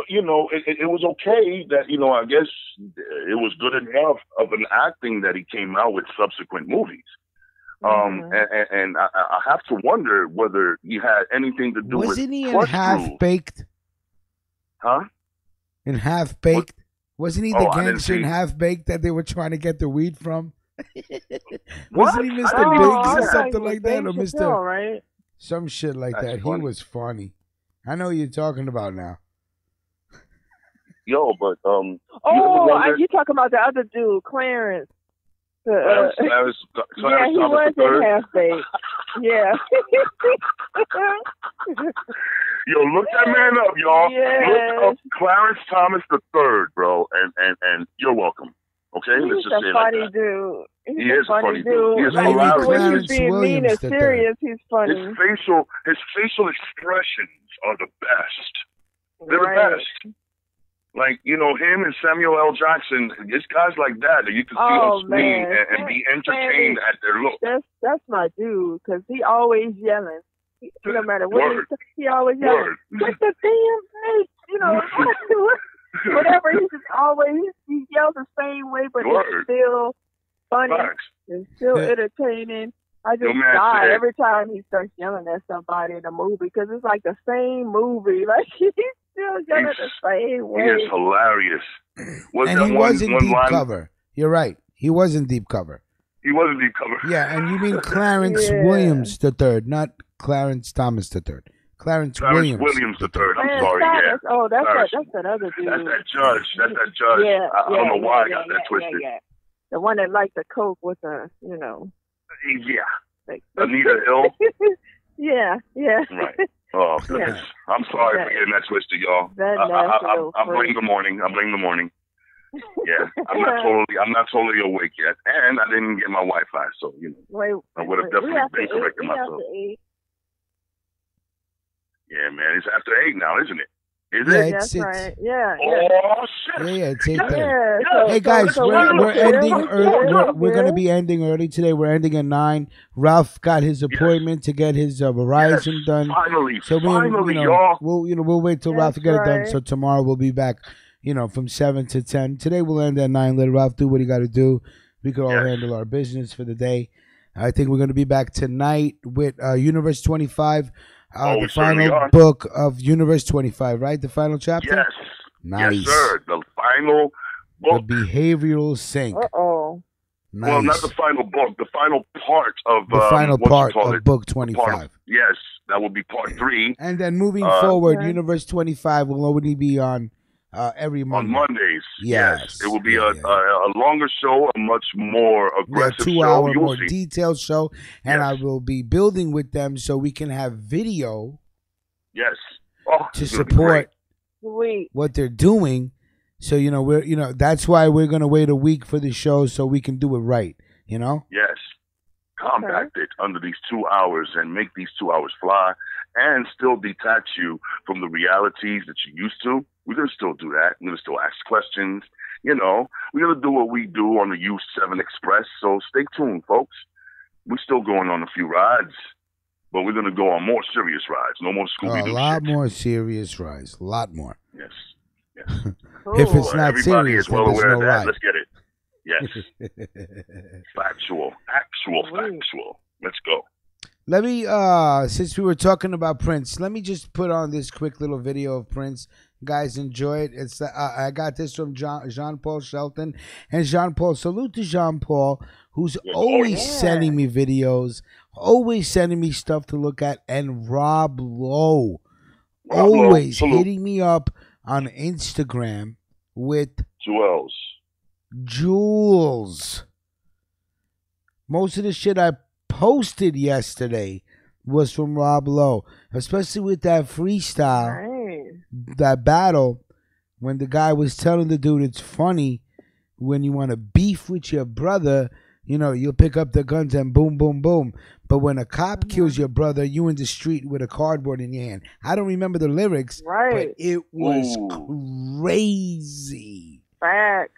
It was okay that, I guess it was good enough of an acting that he came out with subsequent movies. And I have to wonder whether he had anything to do with... Wasn't he in Half-Baked? Huh? In Half-Baked? Wasn't he the gangster in Half-Baked that they were trying to get the weed from? Wasn't he Mr. Biggs or something like that? Or Mr. Right? Some shit like that. Funny. He was funny. I know what you're talking about now. Yo, but you talking about the other dude, Clarence? Clarence he was in Half-Baked. Yeah. Yo, look that man up, y'all. Yes. Look up Clarence Thomas III, bro, and you're welcome. Okay, let's just say funny like that. dude. He is a funny dude. He is When hilarious. he's being mean and serious, he's funny. His facial expressions are the best. They're the best. Like, him and Samuel L. Jackson, it's guys like that you can see on screen and be entertained at their look. That's my dude, because he always yelling. No matter what he always yelling. Get the damn face, whatever. He just always, he yells the same way, but it's still funny. It's still entertaining. I just die every time he starts yelling at somebody in a movie, because it's like the same movie. Like, he's still yelling the same way. He is hilarious. And he was in deep cover. You're right. He was in deep cover. He was in deep cover. Yeah, and you mean Clarence Williams III, not Clarence Thomas III. Clarence Williams III. I'm sorry. Yeah. Oh, that's that other dude. That's that judge. Yeah, I don't know why I got that twisted. Yeah. The one that liked the coke with the, Yeah. Anita Hill? Yeah. Right. Oh, goodness. Yeah. I'm sorry for getting that twisted, y'all. I blame the morning. Yeah. I'm not totally awake yet. And I didn't get my Wi-Fi, so, I would have definitely been correcting myself. Yeah, man. It's after 8 now, isn't it? Is it? That's right. Yeah. Oh, shit. Yeah, it's 8:30. Hey, guys, we're ending early. We're going to be ending early today. We're ending at 9. Ralph got his appointment to get his Verizon done. Finally, so y'all. We'll wait till Ralph to get it done. So tomorrow we'll be back, from 7 to 10. Today we'll end at 9. Let Ralph do what he got to do. We could all handle our business for the day. I think we're going to be back tonight with Universe 25. The final book of Universe 25, right? The final chapter? Yes. Nice. Yes, sir. The final book. The behavioral sync. Uh-oh. Nice. Well, not the final book. The final part of... The final part of book 25. Yes. That will be part 3. And then moving forward, Universe 25 will only be on every Monday. On Mondays. Yes. It will be a longer show, a much more aggressive 2-hour, show. more detailed show. And I will be building with them so we can have video. Yes. To support what they're doing. So, that's why we're going to wait a week for the show so we can do it right, Yes. Compact it under these 2 hours and make these 2 hours fly and still detach you from the realities that you're used to. We're going to still do that. We're going to still ask questions. We're going to do what we do on the U7 Express. So stay tuned, folks. We're still going on a few rides, but we're going to go on more serious rides. No more Scooby-Doo A lot more serious rides. A lot more. Yes. If it's not Everybody serious, is well then there's aware no of that. ride. Let's get it. Yes. Factual. Let's go. Let me, since we were talking about Prince, let me just put on this quick little video of Prince. Guys, enjoy it. It's I got this from Jean-Paul Shelton. And Jean-Paul, salute to Jean-Paul, who's always sending me videos, always sending me stuff to look at. And Rob Lowe, always hitting me up on Instagram with Jules. Most of the shit I posted yesterday was from Rob Lowe, especially with that freestyle, that battle, when the guy was telling the dude it's funny when you want to beef with your brother, you'll pick up the guns and boom, boom, boom. But when a cop kills your brother, you in the street with a cardboard in your hand. I don't remember the lyrics, but it was crazy. Facts.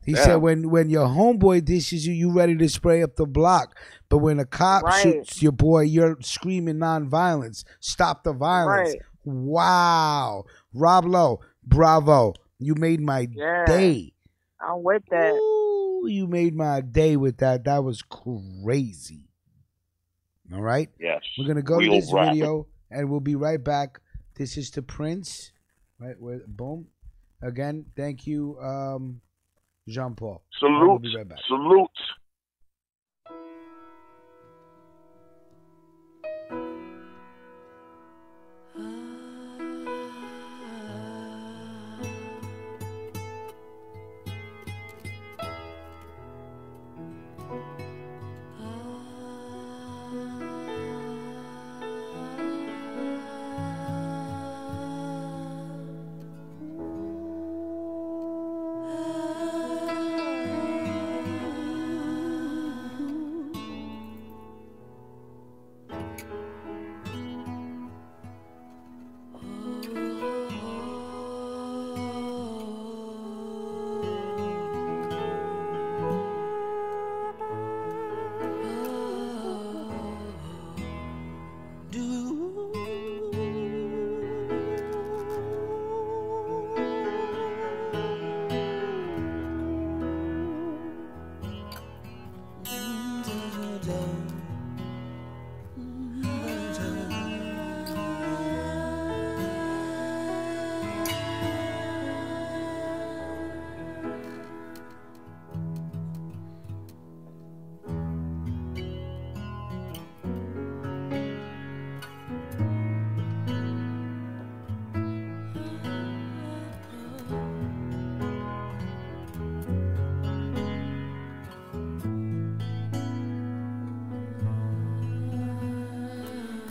He said when your homeboy dishes you, you ready to spray up the block. But when a cop shoots your boy, you're screaming nonviolence. Stop the violence. Right. Wow. Rob Lowe, bravo. You made my day. I'm with that. Ooh, you made my day with that. That was crazy. All right? Yes. We're going to go to this video, and we'll be right back. This is to Prince. Right? Boom. Again, thank you, Jean-Paul. Salute. We'll be right back. Salute.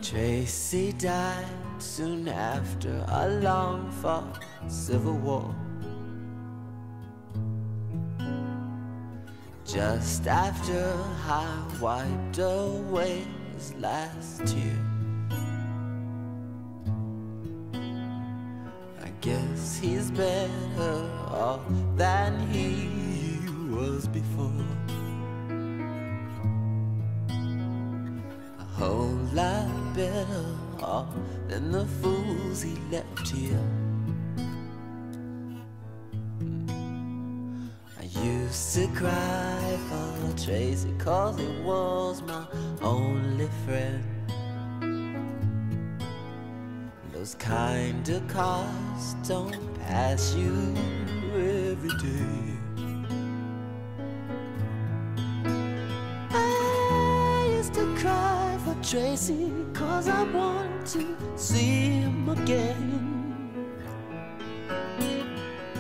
Tracy died soon after a long-fought civil war. Just after I wiped away his last tear. I guess he's better off than he was before. A whole lot better off than the fools he left here. I used to cry for Tracy 'cause he was my only friend. Those kind of cars don't pass you every day. I used to cry for Tracy 'cause I want to see him again.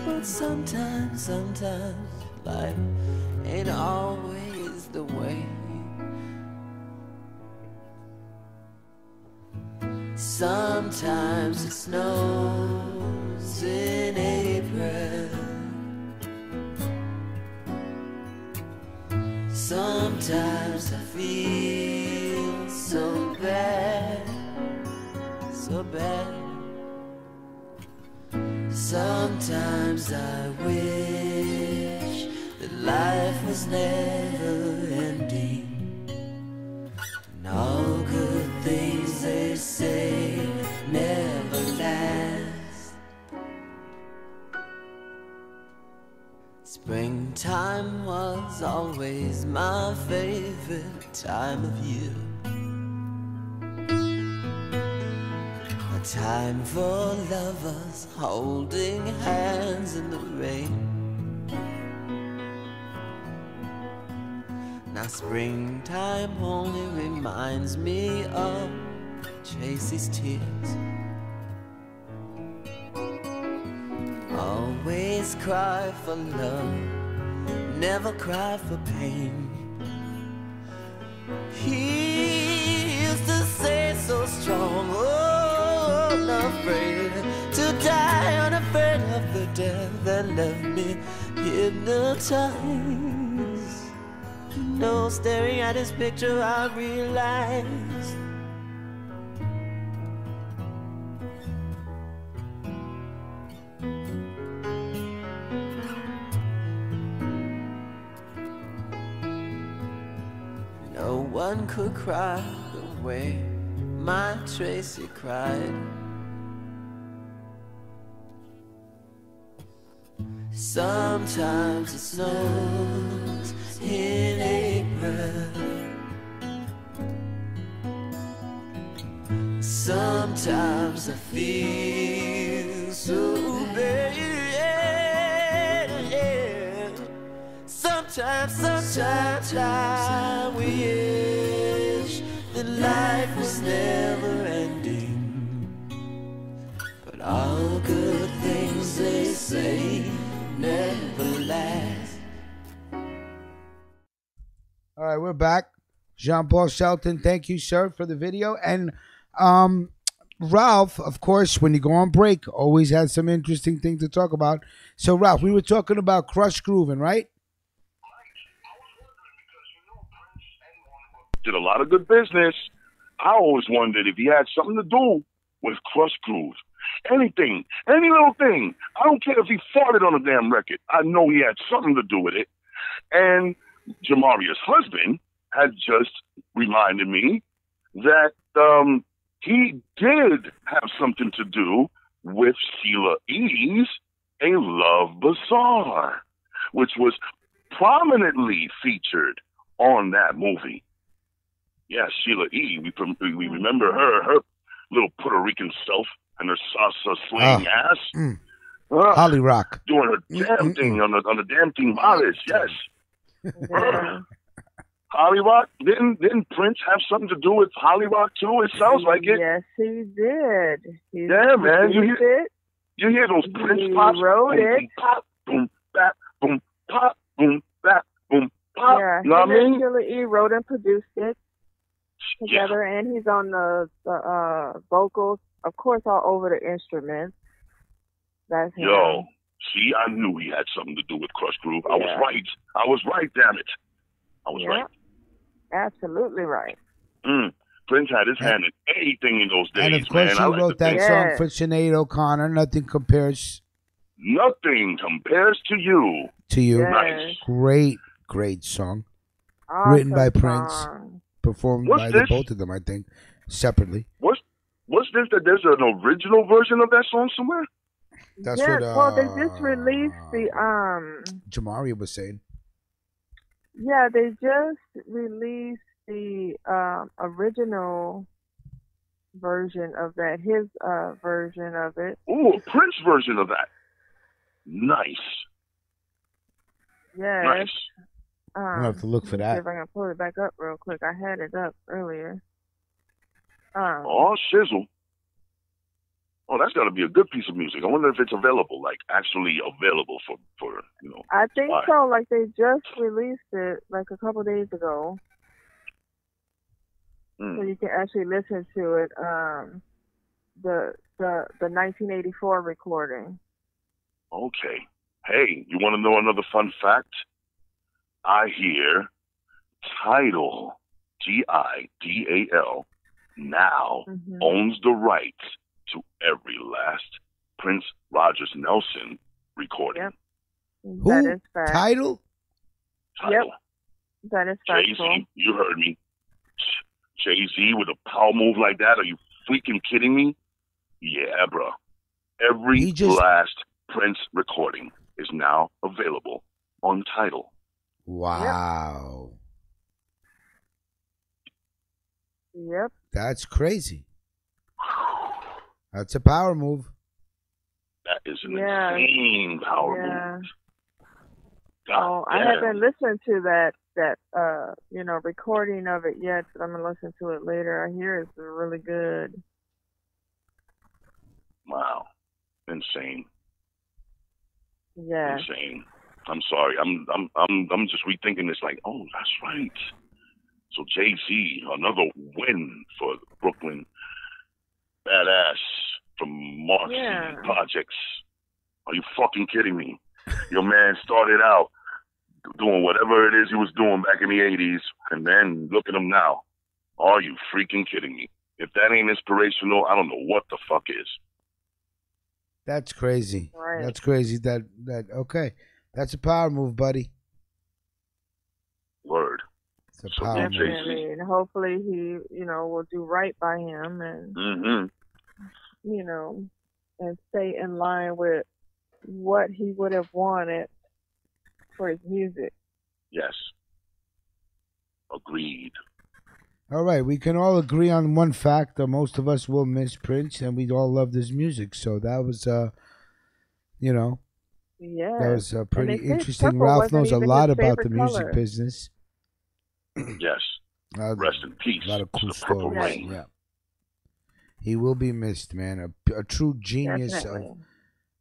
But sometimes life ain't always the way. Sometimes it snows in April. Sometimes I feel so bad, so bad. Sometimes I wish that life was never ending. And all good things they say never last. Springtime was always my favorite time of year. A time for lovers holding hands in the rain. Now springtime only reminds me of Tracy's tears. Always cry for love, never cry for pain. He used to say so strong, oh, unafraid to die, unafraid of the death that left me hypnotized. You know, staring at his picture, I realized one could cry the way my Tracy cried. Sometimes it snows in April. Sometimes I feel so bad. Sometimes I wish that life was never ending. But all good things they say never last. All right, we're back. Jean-Paul Shelton, thank you, sir, for the video. And Ralph, of course, when you go on break, always has some interesting things to talk about. So, Ralph, we were talking about Crush Groovin', right? Did a lot of good business. I always wondered if he had something to do with Crush Groove. Anything, any little thing. I don't care if he farted on a damn record. I know he had something to do with it. And Jamaria's husband had just reminded me that he did have something to do with Sheila E.'s A Love Bazaar, which was prominently featured on that movie. Yeah, Sheila E. We remember her little Puerto Rican self and her salsa swing ass. Holly Rock. Doing her damn thing on the damn timbales, yes. Holly Rock? Didn't Prince have something to do with Holly Rock too? It sounds like it. Yes, he did. Yeah, man. You hear those Prince pops? He wrote it. Pop, boom, bap, boom, pop, boom, bap, boom, pop. Yeah, You know what I mean? Sheila E. wrote and produced it together, and he's on the vocals, of course, all over the instruments. That's him. Yo, see, I knew he had something to do with Crush Groove. I was right, damn it. I was right. Absolutely right. Prince had his hand in anything in those days, And of course, man. he wrote that song for Sinead O'Connor. Nothing compares to you. to you. Nice. Great song. Awesome Written by Prince. song. Performed What's by this? both of them, I think, separately. What's this? That there's an original version of that song somewhere? That's Yeah, what well, they just released the Jamaria was saying. Yeah, they just released the original version of that, his version of it. Ooh, a Prince version of that. Nice. Yes. Nice. I'll have to look for let me that. see if I can pull it back up real quick. I had it up earlier. Oh, shizzle. Oh, that's got to be a good piece of music. I wonder if it's available, like actually available for you know. I think buy. so. Like they just released it like a couple days ago, so you can actually listen to it. The 1984 recording. Okay. Hey, you want to know another fun fact? I hear Tidal, Tidal, now owns the rights to every last Prince Rogers Nelson recording. Yep. Who? That is fact. Tidal? Yep. That is factual. Jay-Z, you heard me. Jay-Z with a power move like that? Are you freaking kidding me? Yeah, bro. Every last Prince recording is now available on Tidal. Wow. Yep. That's crazy. That's a power move. That is an insane power move. Oh, I haven't listened to that recording of it yet, but I'm gonna listen to it later. I hear it's really good. Wow. Insane. Yeah. Insane. I'm sorry. I'm just rethinking this like, oh, that's right. So Jay-Z, another win for Brooklyn Badass from Mark Projects. Are you fucking kidding me? Your man started out doing whatever it is he was doing back in the 80s, and then look at him now. Are you freaking kidding me? If that ain't inspirational, I don't know what the fuck is. That's crazy. Right. That's crazy. Okay. That's a power move, buddy. Word. It's a So power move. Definitely. And hopefully he, will do right by him and, and stay in line with what he would have wanted for his music. Yes. Agreed. All right, we can all agree on one fact that most of us will miss Prince, and we all love his music. So that was, Yeah. that was pretty And they say interesting. purple Ralph wasn't knows a even lot his about the favorite music color. business. Yes. Rest in peace. A lot of cool to the Purple stories. Rain. Yeah, he will be missed, man. A true genius Definitely.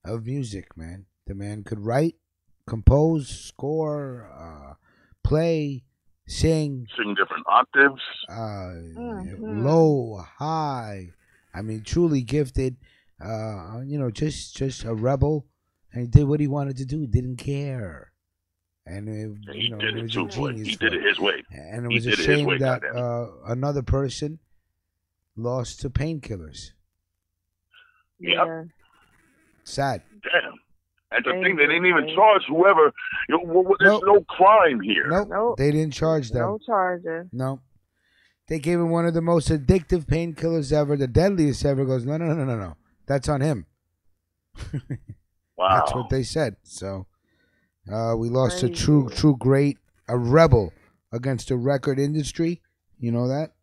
of music, man. The man could write, compose, score, play, sing. Sing different octaves. Low, high. I mean, truly gifted. Just a rebel, and he did what he wanted to do. Didn't care, and He did it it was too, a boy. genius. He did it his way. And it He was a did it his shame way, that goddamn. another person lost to painkillers. Yeah. Sad. Damn. And the thing, they didn't even charge whoever. There's no crime here. Nope. They didn't charge them. No charges. No. They gave him one of the most addictive painkillers ever, the deadliest ever. Goes, no. That's on him. Wow. That's what they said. So we lost a true great, a rebel against the record industry. You know that?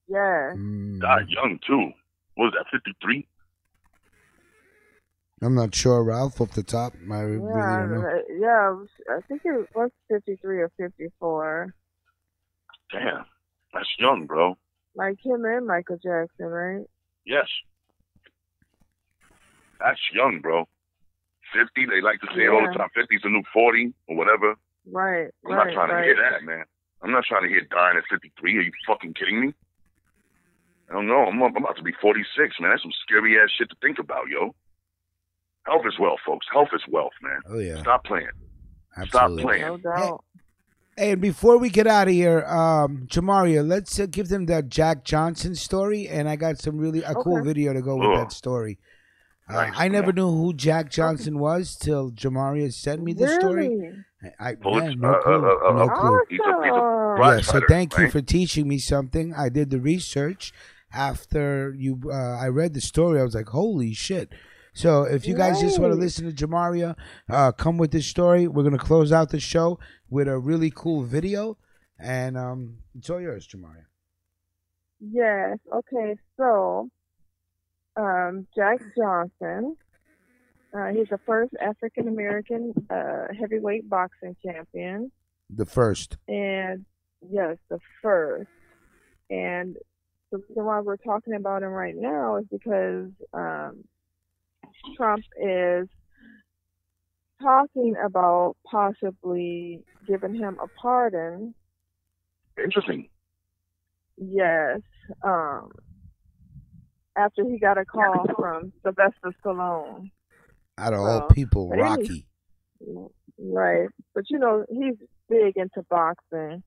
Yeah. Died young, too. What was that, 53? I'm not sure, Ralph, off the top. I really don't know. Yeah, I think it was 53 or 54. Damn. That's young, bro. Like him and Michael Jackson, right? Yes. That's young, bro. 50, they like to say all the time, 50 is the new 40 or whatever. Right, I'm not trying to hear that, man. I'm not trying to hear dying at 53. Are you fucking kidding me? I don't know. I'm about to be 46, man. That's some scary-ass shit to think about, yo. Health is wealth, folks. Health is wealth, man. Oh, yeah. Stop playing. Absolutely. Stop playing. No doubt. Hey, and before we get out of here, Jamaria, let's give them that Jack Johnson story, and I got some a cool video to go with that story. Nice. I never knew who Jack Johnson was till Jamaria sent me this story. No clue. No clue. He's a Yeah, so thank you for teaching me something. I did the research after I read the story. I was like, holy shit. So if you guys just want to listen to Jamaria come with this story, we're going to close out the show with a really cool video. And it's all yours, Jamaria. Yes. Okay. So, Jack Johnson, he's the first African-American heavyweight boxing champion. The first. And, yes, the first. And the reason why we're talking about him right now is because Trump is talking about possibly giving him a pardon. Interesting. Yes. After he got a call from Sylvester Stallone. Out of all people, but Rocky. Right. But, he's big into boxing.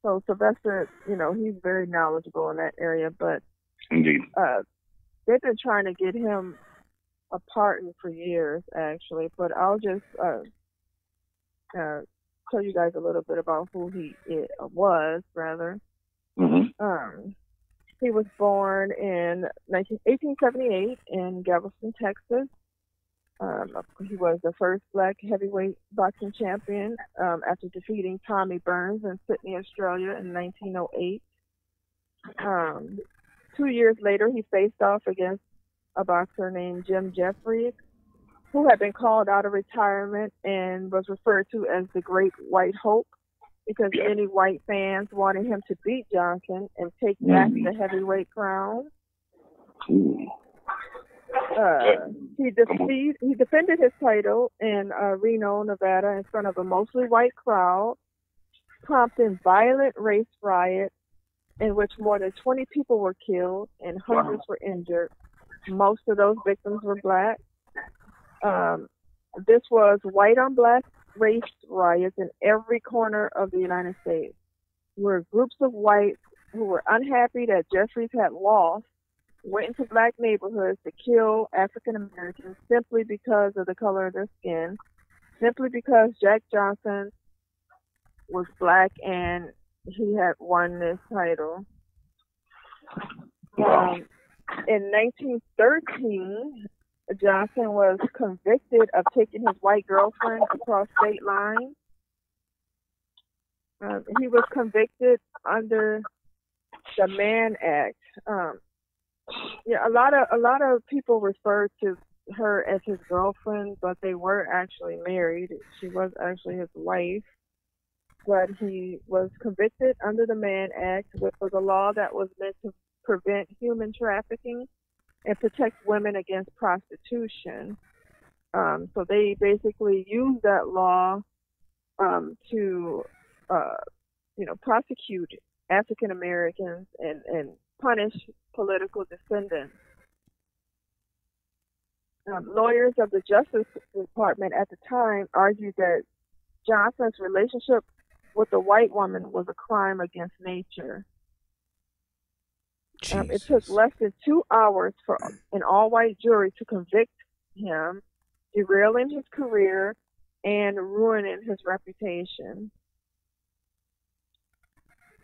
So Sylvester, he's very knowledgeable in that area. But indeed, they've been trying to get him a pardon for years, actually. But I'll just tell you guys a little bit about who he was, rather. Mm-hmm. He was born in 1878 in Galveston, Texas. He was the first black heavyweight boxing champion after defeating Tommy Burns in Sydney, Australia in 1908. 2 years later, he faced off against a boxer named Jim Jeffries, who had been called out of retirement and was referred to as the Great White Hope because many white fans wanted him to beat Johnson and take back the heavyweight crown. He defended his title in Reno, Nevada, in front of a mostly white crowd, prompting violent race riots in which more than 20 people were killed and hundreds were injured. Most of those victims were black. This was white on black race riots in every corner of the United States, where groups of whites who were unhappy that Jeffries had lost went into black neighborhoods to kill African Americans simply because of the color of their skin, simply because Jack Johnson was black, and he had won this title. In 1913, Johnson was convicted of taking his white girlfriend across state lines. He was convicted under the Mann Act. Yeah, a lot of people refer to her as his girlfriend, but they were actually married. She was actually his wife. But he was convicted under the Mann Act, which was a law that was meant to prevent human trafficking and protect women against prostitution. So they basically used that law to, prosecute African Americans and punish political descendants. Lawyers of the Justice Department at the time argued that Johnson's relationship with the white woman was a crime against nature. It took less than 2 hours for an all-white jury to convict him, derailing his career and ruining his reputation.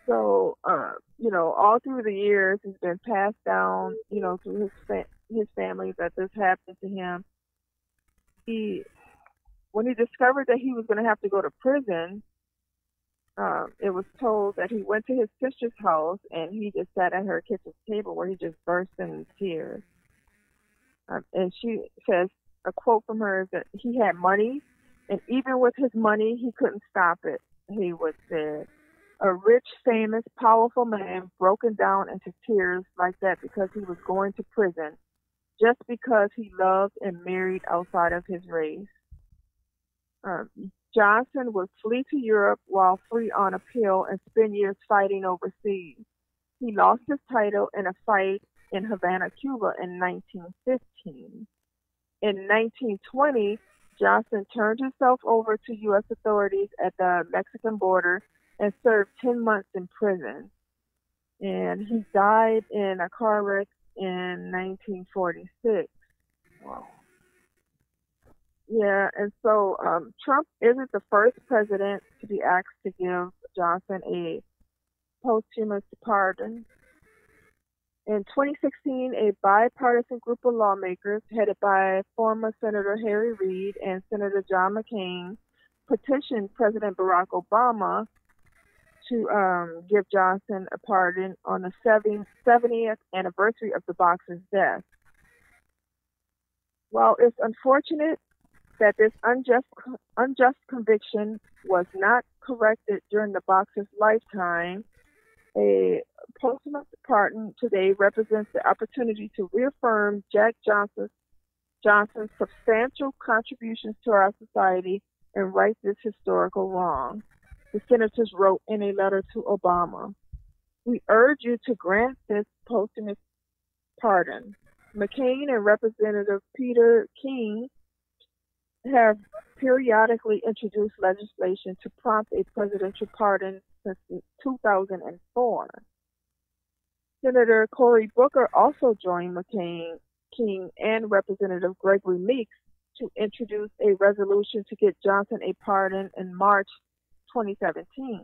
So, all through the years, it's been passed down, through his family that this happened to him. When he discovered that he was going to have to go to prison, it was told that he went to his sister's house and he just sat at her kitchen table where he just burst into tears. And she says, a quote from her is that he had money, and even with his money, he couldn't stop it, he would say. A rich, famous, powerful man broken down into tears like that because he was going to prison just because he loved and married outside of his race. Johnson would flee to Europe while free on appeal and spend years fighting overseas. He lost his title in a fight in Havana, Cuba in 1915. In 1920, Johnson turned himself over to U.S. authorities at the Mexican border and served 10 months in prison. And he died in a car wreck in 1946. Wow. Yeah, and so Trump isn't the first president to be asked to give Johnson a posthumous pardon. In 2016, a bipartisan group of lawmakers headed by former Senator Harry Reid and Senator John McCain petitioned President Barack Obama to give Johnson a pardon on the 70th anniversary of the boxer's death. While it's unfortunate that this unjust conviction was not corrected during the boxer's lifetime, a posthumous pardon today represents the opportunity to reaffirm Jack Johnson's substantial contributions to our society and right this historical wrong, the senators wrote in a letter to Obama. We urge you to grant this posthumous pardon. McCain and Representative Peter King have periodically introduced legislation to prompt a presidential pardon since 2004. Senator Cory Booker also joined McCain, King, and Representative Gregory Meeks to introduce a resolution to get Johnson a pardon in March 2017.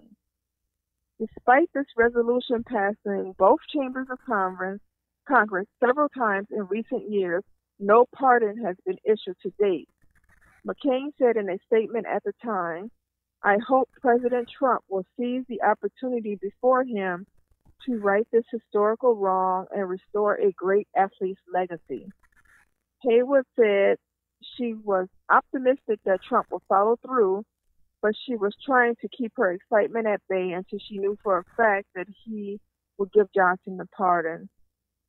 Despite this resolution passing both chambers of Congress several times in recent years, no pardon has been issued to date. McCain said in a statement at the time, I hope President Trump will seize the opportunity before him to right this historical wrong and restore a great athlete's legacy. Haywood said she was optimistic that Trump will follow through, but she was trying to keep her excitement at bay until she knew for a fact that he would give Johnson the pardon.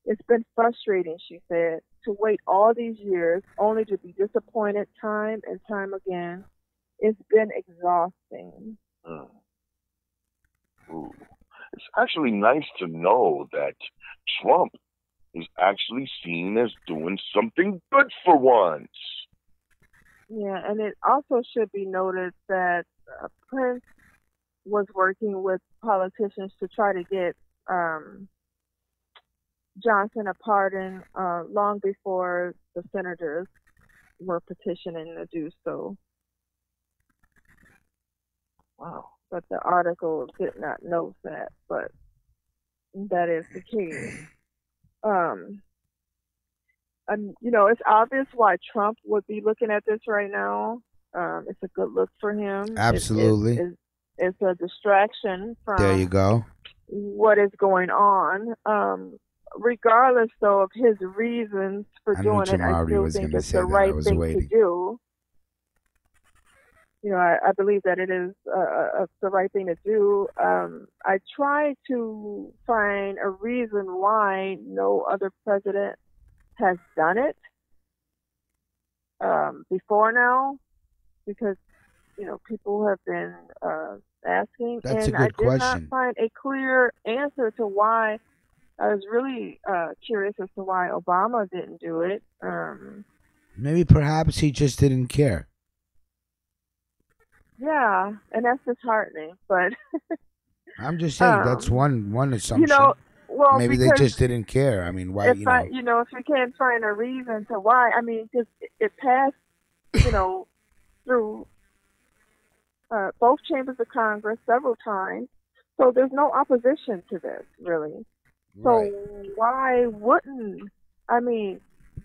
It's been frustrating, she said, to wait all these years only to be disappointed time and time again. It's been exhausting. Ooh. It's actually nice to know that Trump is actually seen as doing something good for once. Yeah, and it also should be noted that Prince was working with politicians to try to get Johnson a pardon long before the senators were petitioning to do so. Wow, but the article did not note that. But that is the case. And, you know, it's obvious why Trump would be looking at this right now. It's a good look for him. Absolutely. It's a distraction from There you go. what is going on. Regardless, though, of his reasons for I doing knew it, I Jamari still was think gonna it's say the that. I right was thing waiting. to do. You know, I believe that it is the right thing to do. I try to find a reason why no other president has done it before now, because, you know, people have been asking. That's and a good I did question. not find a clear answer to why. I was really curious as to why Obama didn't do it. Maybe perhaps he just didn't care. Yeah, and that's disheartening. But I'm just saying that's one assumption. you know, well, Maybe they because just didn't care. I mean, why? if You know, if you can't find a reason to why, I mean, because it passed, you know, through both chambers of Congress several times, so there's no opposition to this, really. So why wouldn't? I mean,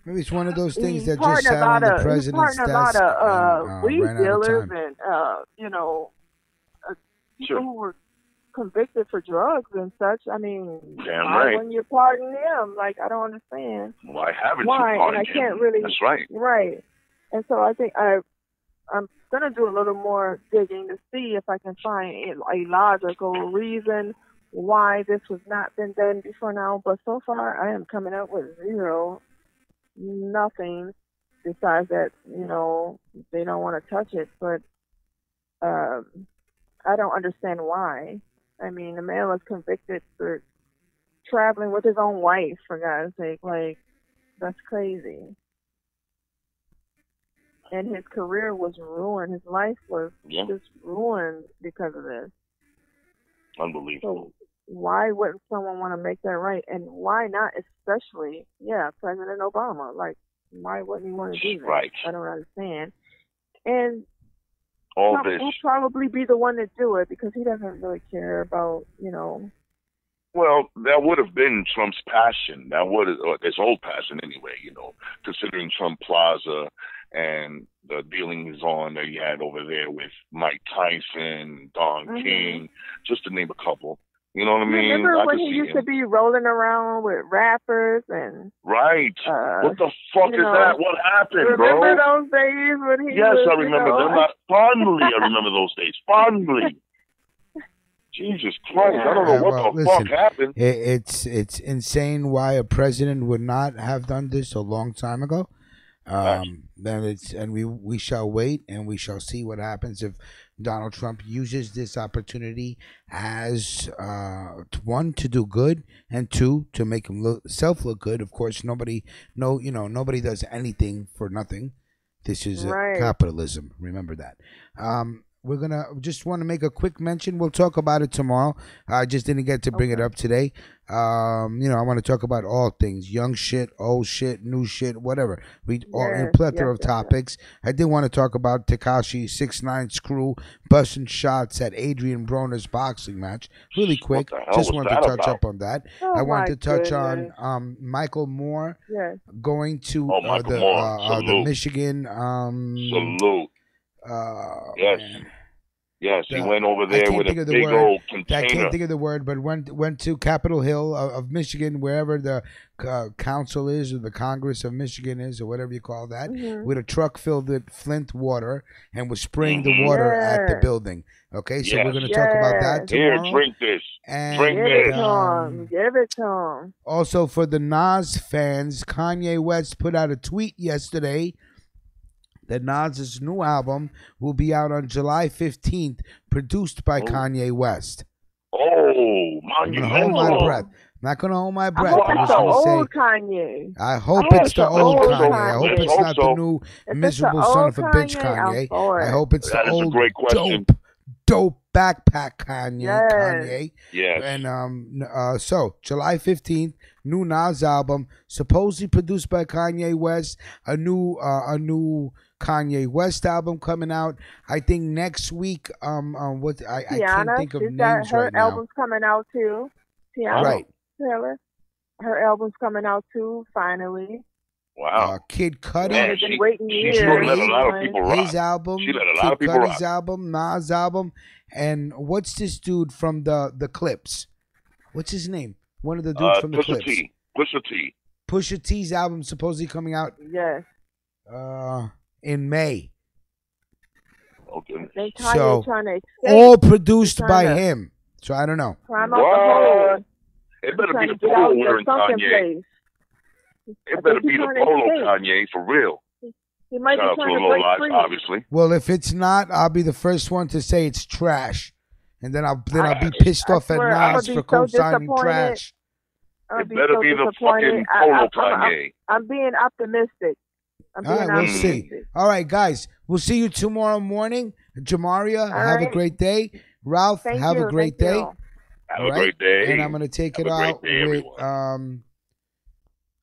maybe it's one of those things that pardon just sat on the president's a lot desk of and weed ran out of dealers time. and you know, people who were convicted for drugs and such. I mean, Damn why right. wouldn't you pardon them? Like, I don't understand. Why haven't Why? you And pardoned I can't him? really. That's right. Right. And so I think I'm gonna do a little more digging to see if I can find a logical reason why this was not been done before now. But so far, I am coming up with nothing besides that, you know, they don't want to touch it. But I don't understand why. I mean, the man was convicted for traveling with his own wife, for God's sake. Like, that's crazy. And his career was ruined. His life was just ruined because of this. Unbelievable. So why wouldn't someone want to make that right? And why not, especially, President Obama? Like, why wouldn't he want to do that? Right. I don't understand. And All Trump this. will probably be the one to do it because he doesn't really care about, you know. Well, that would have been Trump's passion. That would have, his whole passion anyway, you know, considering Trump Plaza and the dealings on that he had over there with Mike Tyson, Don King, just to name a couple. You know what I mean? Remember I when could he see used him. to be rolling around with rappers and... Right. What the fuck is you know, that? What happened, bro? Remember those days when he Yes, was, I remember them. Fondly, I remember those days. Fondly. Jesus Christ, I don't know what the fuck happened. It's insane why a president would not have done this a long time ago. We shall wait and we shall see what happens if Donald Trump uses this opportunity as one, to do good, and two, to make himself look good. Of course, nobody does anything for nothing. This is capitalism. Remember that. We're gonna just want to make a quick mention. We'll talk about it tomorrow. I just didn't get to bring it up today. I want to talk about all things: young shit, old shit, new shit, whatever. A plethora of topics. I did want to talk about Tekashi 6ix9ine Screw busting shots at Adrian Broner's boxing match. Really quick. Just wanted to touch up on that. I wanted to touch on Michael Moore going to the Michigan. Salute. Yes. Man. Yes, he went over there with a big old container. I can't think of the word, but went to Capitol Hill of Michigan, wherever the council is, or the Congress of Michigan is, or whatever you call that, with a truck filled with Flint water, and was spraying the water at the building. Okay, so we're going to talk about that tomorrow. Here, drink this. And, drink this. Give it to him. Also, for the Nas fans, Kanye West put out a tweet yesterday that Nas's new album will be out on July 15th, produced by Kanye West. Oh, I'm going to hold my breath. I'm not going to hold my breath. I hope it's the old Kanye. I hope it's the old Kanye. I hope it's not the new miserable son of a bitch Kanye. I hope it's the old dope backpack Kanye. Yes. And so July 15th, new Nas album, supposedly produced by Kanye West. A new Kanye West album coming out. I think next week. What I can't think of names her right now. album's coming out too. Tiana, Right. Taylor. Her album's coming out too. Finally. Wow. Kid Cudi. Man, I've been she waiting sure years. let a lot of people rock. His album, She let a lot Kid of people Cudi's rock. album, Nas album, and what's this dude from the Clips? What's his name? One of the dudes from the Clips. Pusha T. Pusha T's album supposedly coming out. Yes. In May. Okay. They So trying to escape. all produced Trying by to him. So I don't know. Climb out the hole. It better Trying be to the get out polo of your wearing sunken Kanye. place. It better think be he's the trying to polo escape. Kanye for real. He might Shout be out to trying the to low break lives, free. obviously. Well, if it's not, I'll be the first one to say it's trash, and then I'll be pissed off at swear, I'ma Nas be for so co-signing disappointed. trash. I'll It better be the fucking polo Kanye. I'm being optimistic. All right, we'll see. All right, guys, we'll see you tomorrow morning. Jamaria, have a right. great day. Ralph, Thank have you, a great thank day. you. Have All a great day. And I'm gonna take Have it a great out day, with everyone.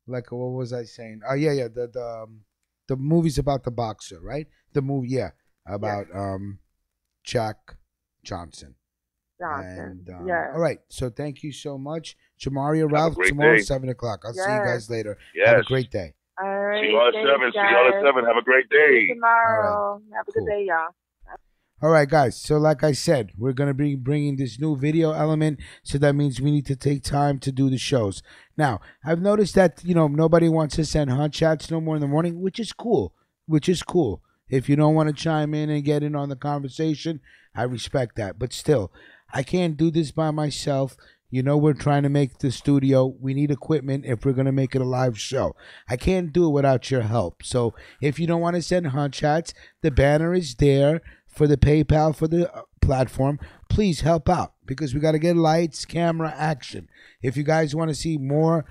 like what was I saying? Oh yeah, the movie's about the boxer, right? The movie, about Jack Johnson. And, yeah. All right, so thank you so much, Jamaria, Have a Ralph. great Tomorrow day. 7:00. I'll see you Yes. guys later. Yes. Have a great day. All right. See you all at thanks, 7. See you all at guys. 7. Have a great See you day. tomorrow. Have a good Cool. day, y'all. All right, guys. So, like I said, we're going to be bringing this new video element. So that means we need to take time to do the shows. Now, I've noticed that, nobody wants to send hot chats no more in the morning, which is cool. If you don't want to chime in and get in on the conversation, I respect that. But still, I can't do this by myself. We're trying to make the studio. We need equipment if we're going to make it a live show. I can't do it without your help. So if you don't want to send hot chats, the banner is there for the PayPal for the platform. Please help out because we got to get lights, camera, action. If you guys want to see more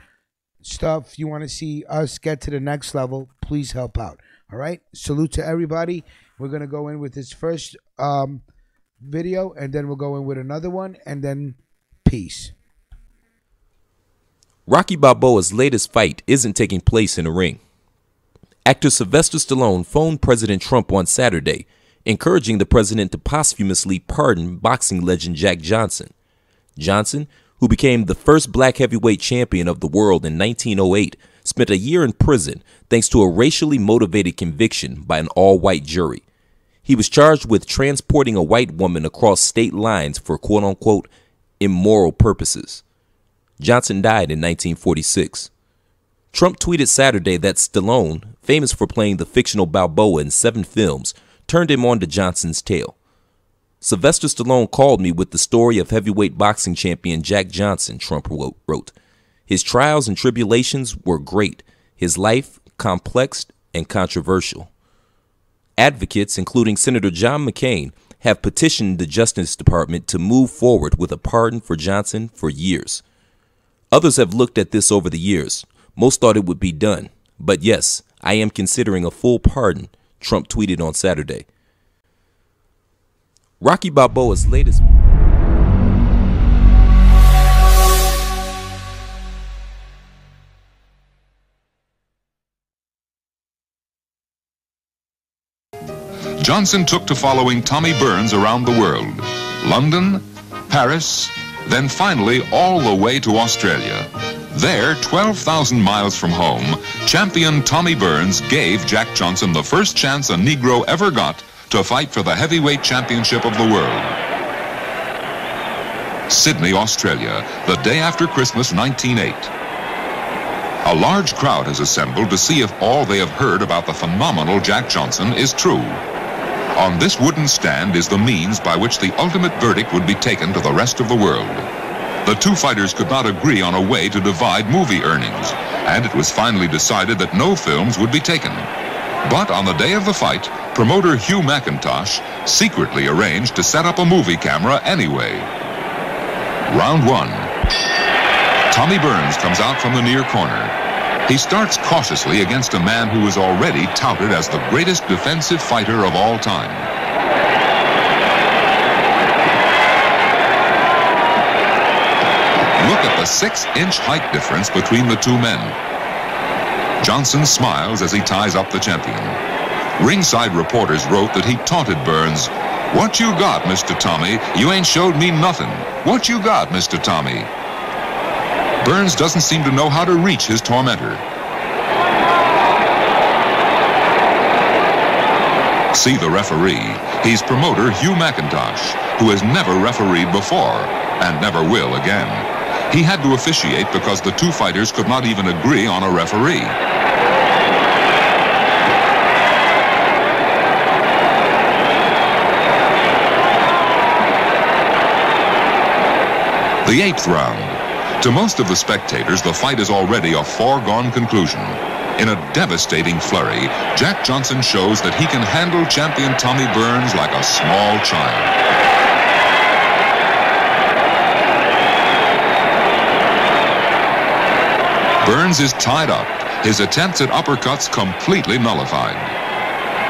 stuff, you want to see us get to the next level, please help out. All right? Salute to everybody. We're going to go in with this first video, and then we'll go in with another one, and then peace. Rocky Balboa's latest fight isn't taking place in a ring. Actor Sylvester Stallone phoned President Trump on Saturday, encouraging the president to posthumously pardon boxing legend Jack Johnson. Johnson, who became the first black heavyweight champion of the world in 1908, spent a year in prison thanks to a racially motivated conviction by an all-white jury. He was charged with transporting a white woman across state lines for quote-unquote immoral purposes. Johnson died in 1946. Trump tweeted Saturday that Stallone, famous for playing the fictional Balboa in 7 films, turned him on to Johnson's tale. Sylvester Stallone called me with the story of heavyweight boxing champion Jack Johnson, Trump wrote. His trials and tribulations were great, his life complex and controversial. Advocates, including Senator John McCain, have petitioned the Justice Department to move forward with a pardon for Johnson for years. Others have looked at this over the years. Most thought it would be done. But yes, I am considering a full pardon, Trump tweeted on Saturday. Rocky Balboa's latest... Johnson took to following Tommy Burns around the world. London, Paris, then finally all the way to Australia. There, 12,000 miles from home, champion Tommy Burns gave Jack Johnson the first chance a Negro ever got to fight for the heavyweight championship of the world. Sydney, Australia, the day after Christmas, 1908. A large crowd has assembled to see if all they have heard about the phenomenal Jack Johnson is true. On this wooden stand is the means by which the ultimate verdict would be taken to the rest of the world. The two fighters could not agree on a way to divide movie earnings, and it was finally decided that no films would be taken. But on the day of the fight, promoter Hugh McIntosh secretly arranged to set up a movie camera anyway. Round 1. Tommy Burns comes out from the near corner. He starts cautiously against a man who is already touted as the greatest defensive fighter of all time. at the 6-inch height difference between the two men. Johnson smiles as he ties up the champion. Ringside reporters wrote that he taunted Burns. "What you got, Mr. Tommy? You ain't showed me nothing. What you got, Mr. Tommy?" Burns doesn't seem to know how to reach his tormentor. See the referee. He's promoter Hugh McIntosh, who has never refereed before and never will again. He had to officiate because the two fighters could not even agree on a referee. The 8th round. To most of the spectators, the fight is already a foregone conclusion. In a devastating flurry, Jack Johnson shows that he can handle champion Tommy Burns like a small child. Burns is tied up, his attempts at uppercuts completely nullified.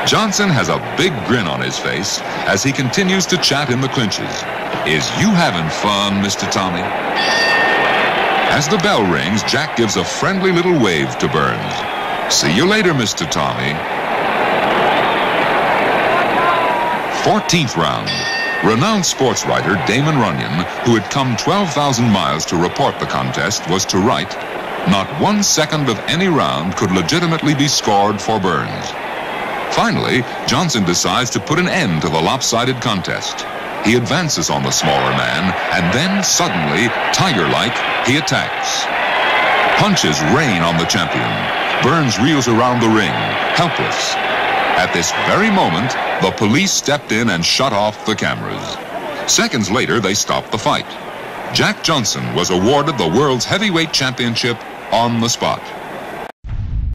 Johnson has a big grin on his face as he continues to chat in the clinches. "Is you having fun, Mr. Tommy?" As the bell rings, Jack gives a friendly little wave to Burns. "See you later, Mr. Tommy." 14th round. Renowned sports writer Damon Runyon, who had come 12,000 miles to report the contest, was to write, "Not 1 second of any round could legitimately be scored for Burns." Finally, Johnson decides to put an end to the lopsided contest. He advances on the smaller man, and then suddenly, tiger-like, he attacks. Punches rain on the champion. Burns reels around the ring, helpless. At this very moment, the police stepped in and shut off the cameras. Seconds later, they stopped the fight. Jack Johnson was awarded the world's heavyweight championship on the spot.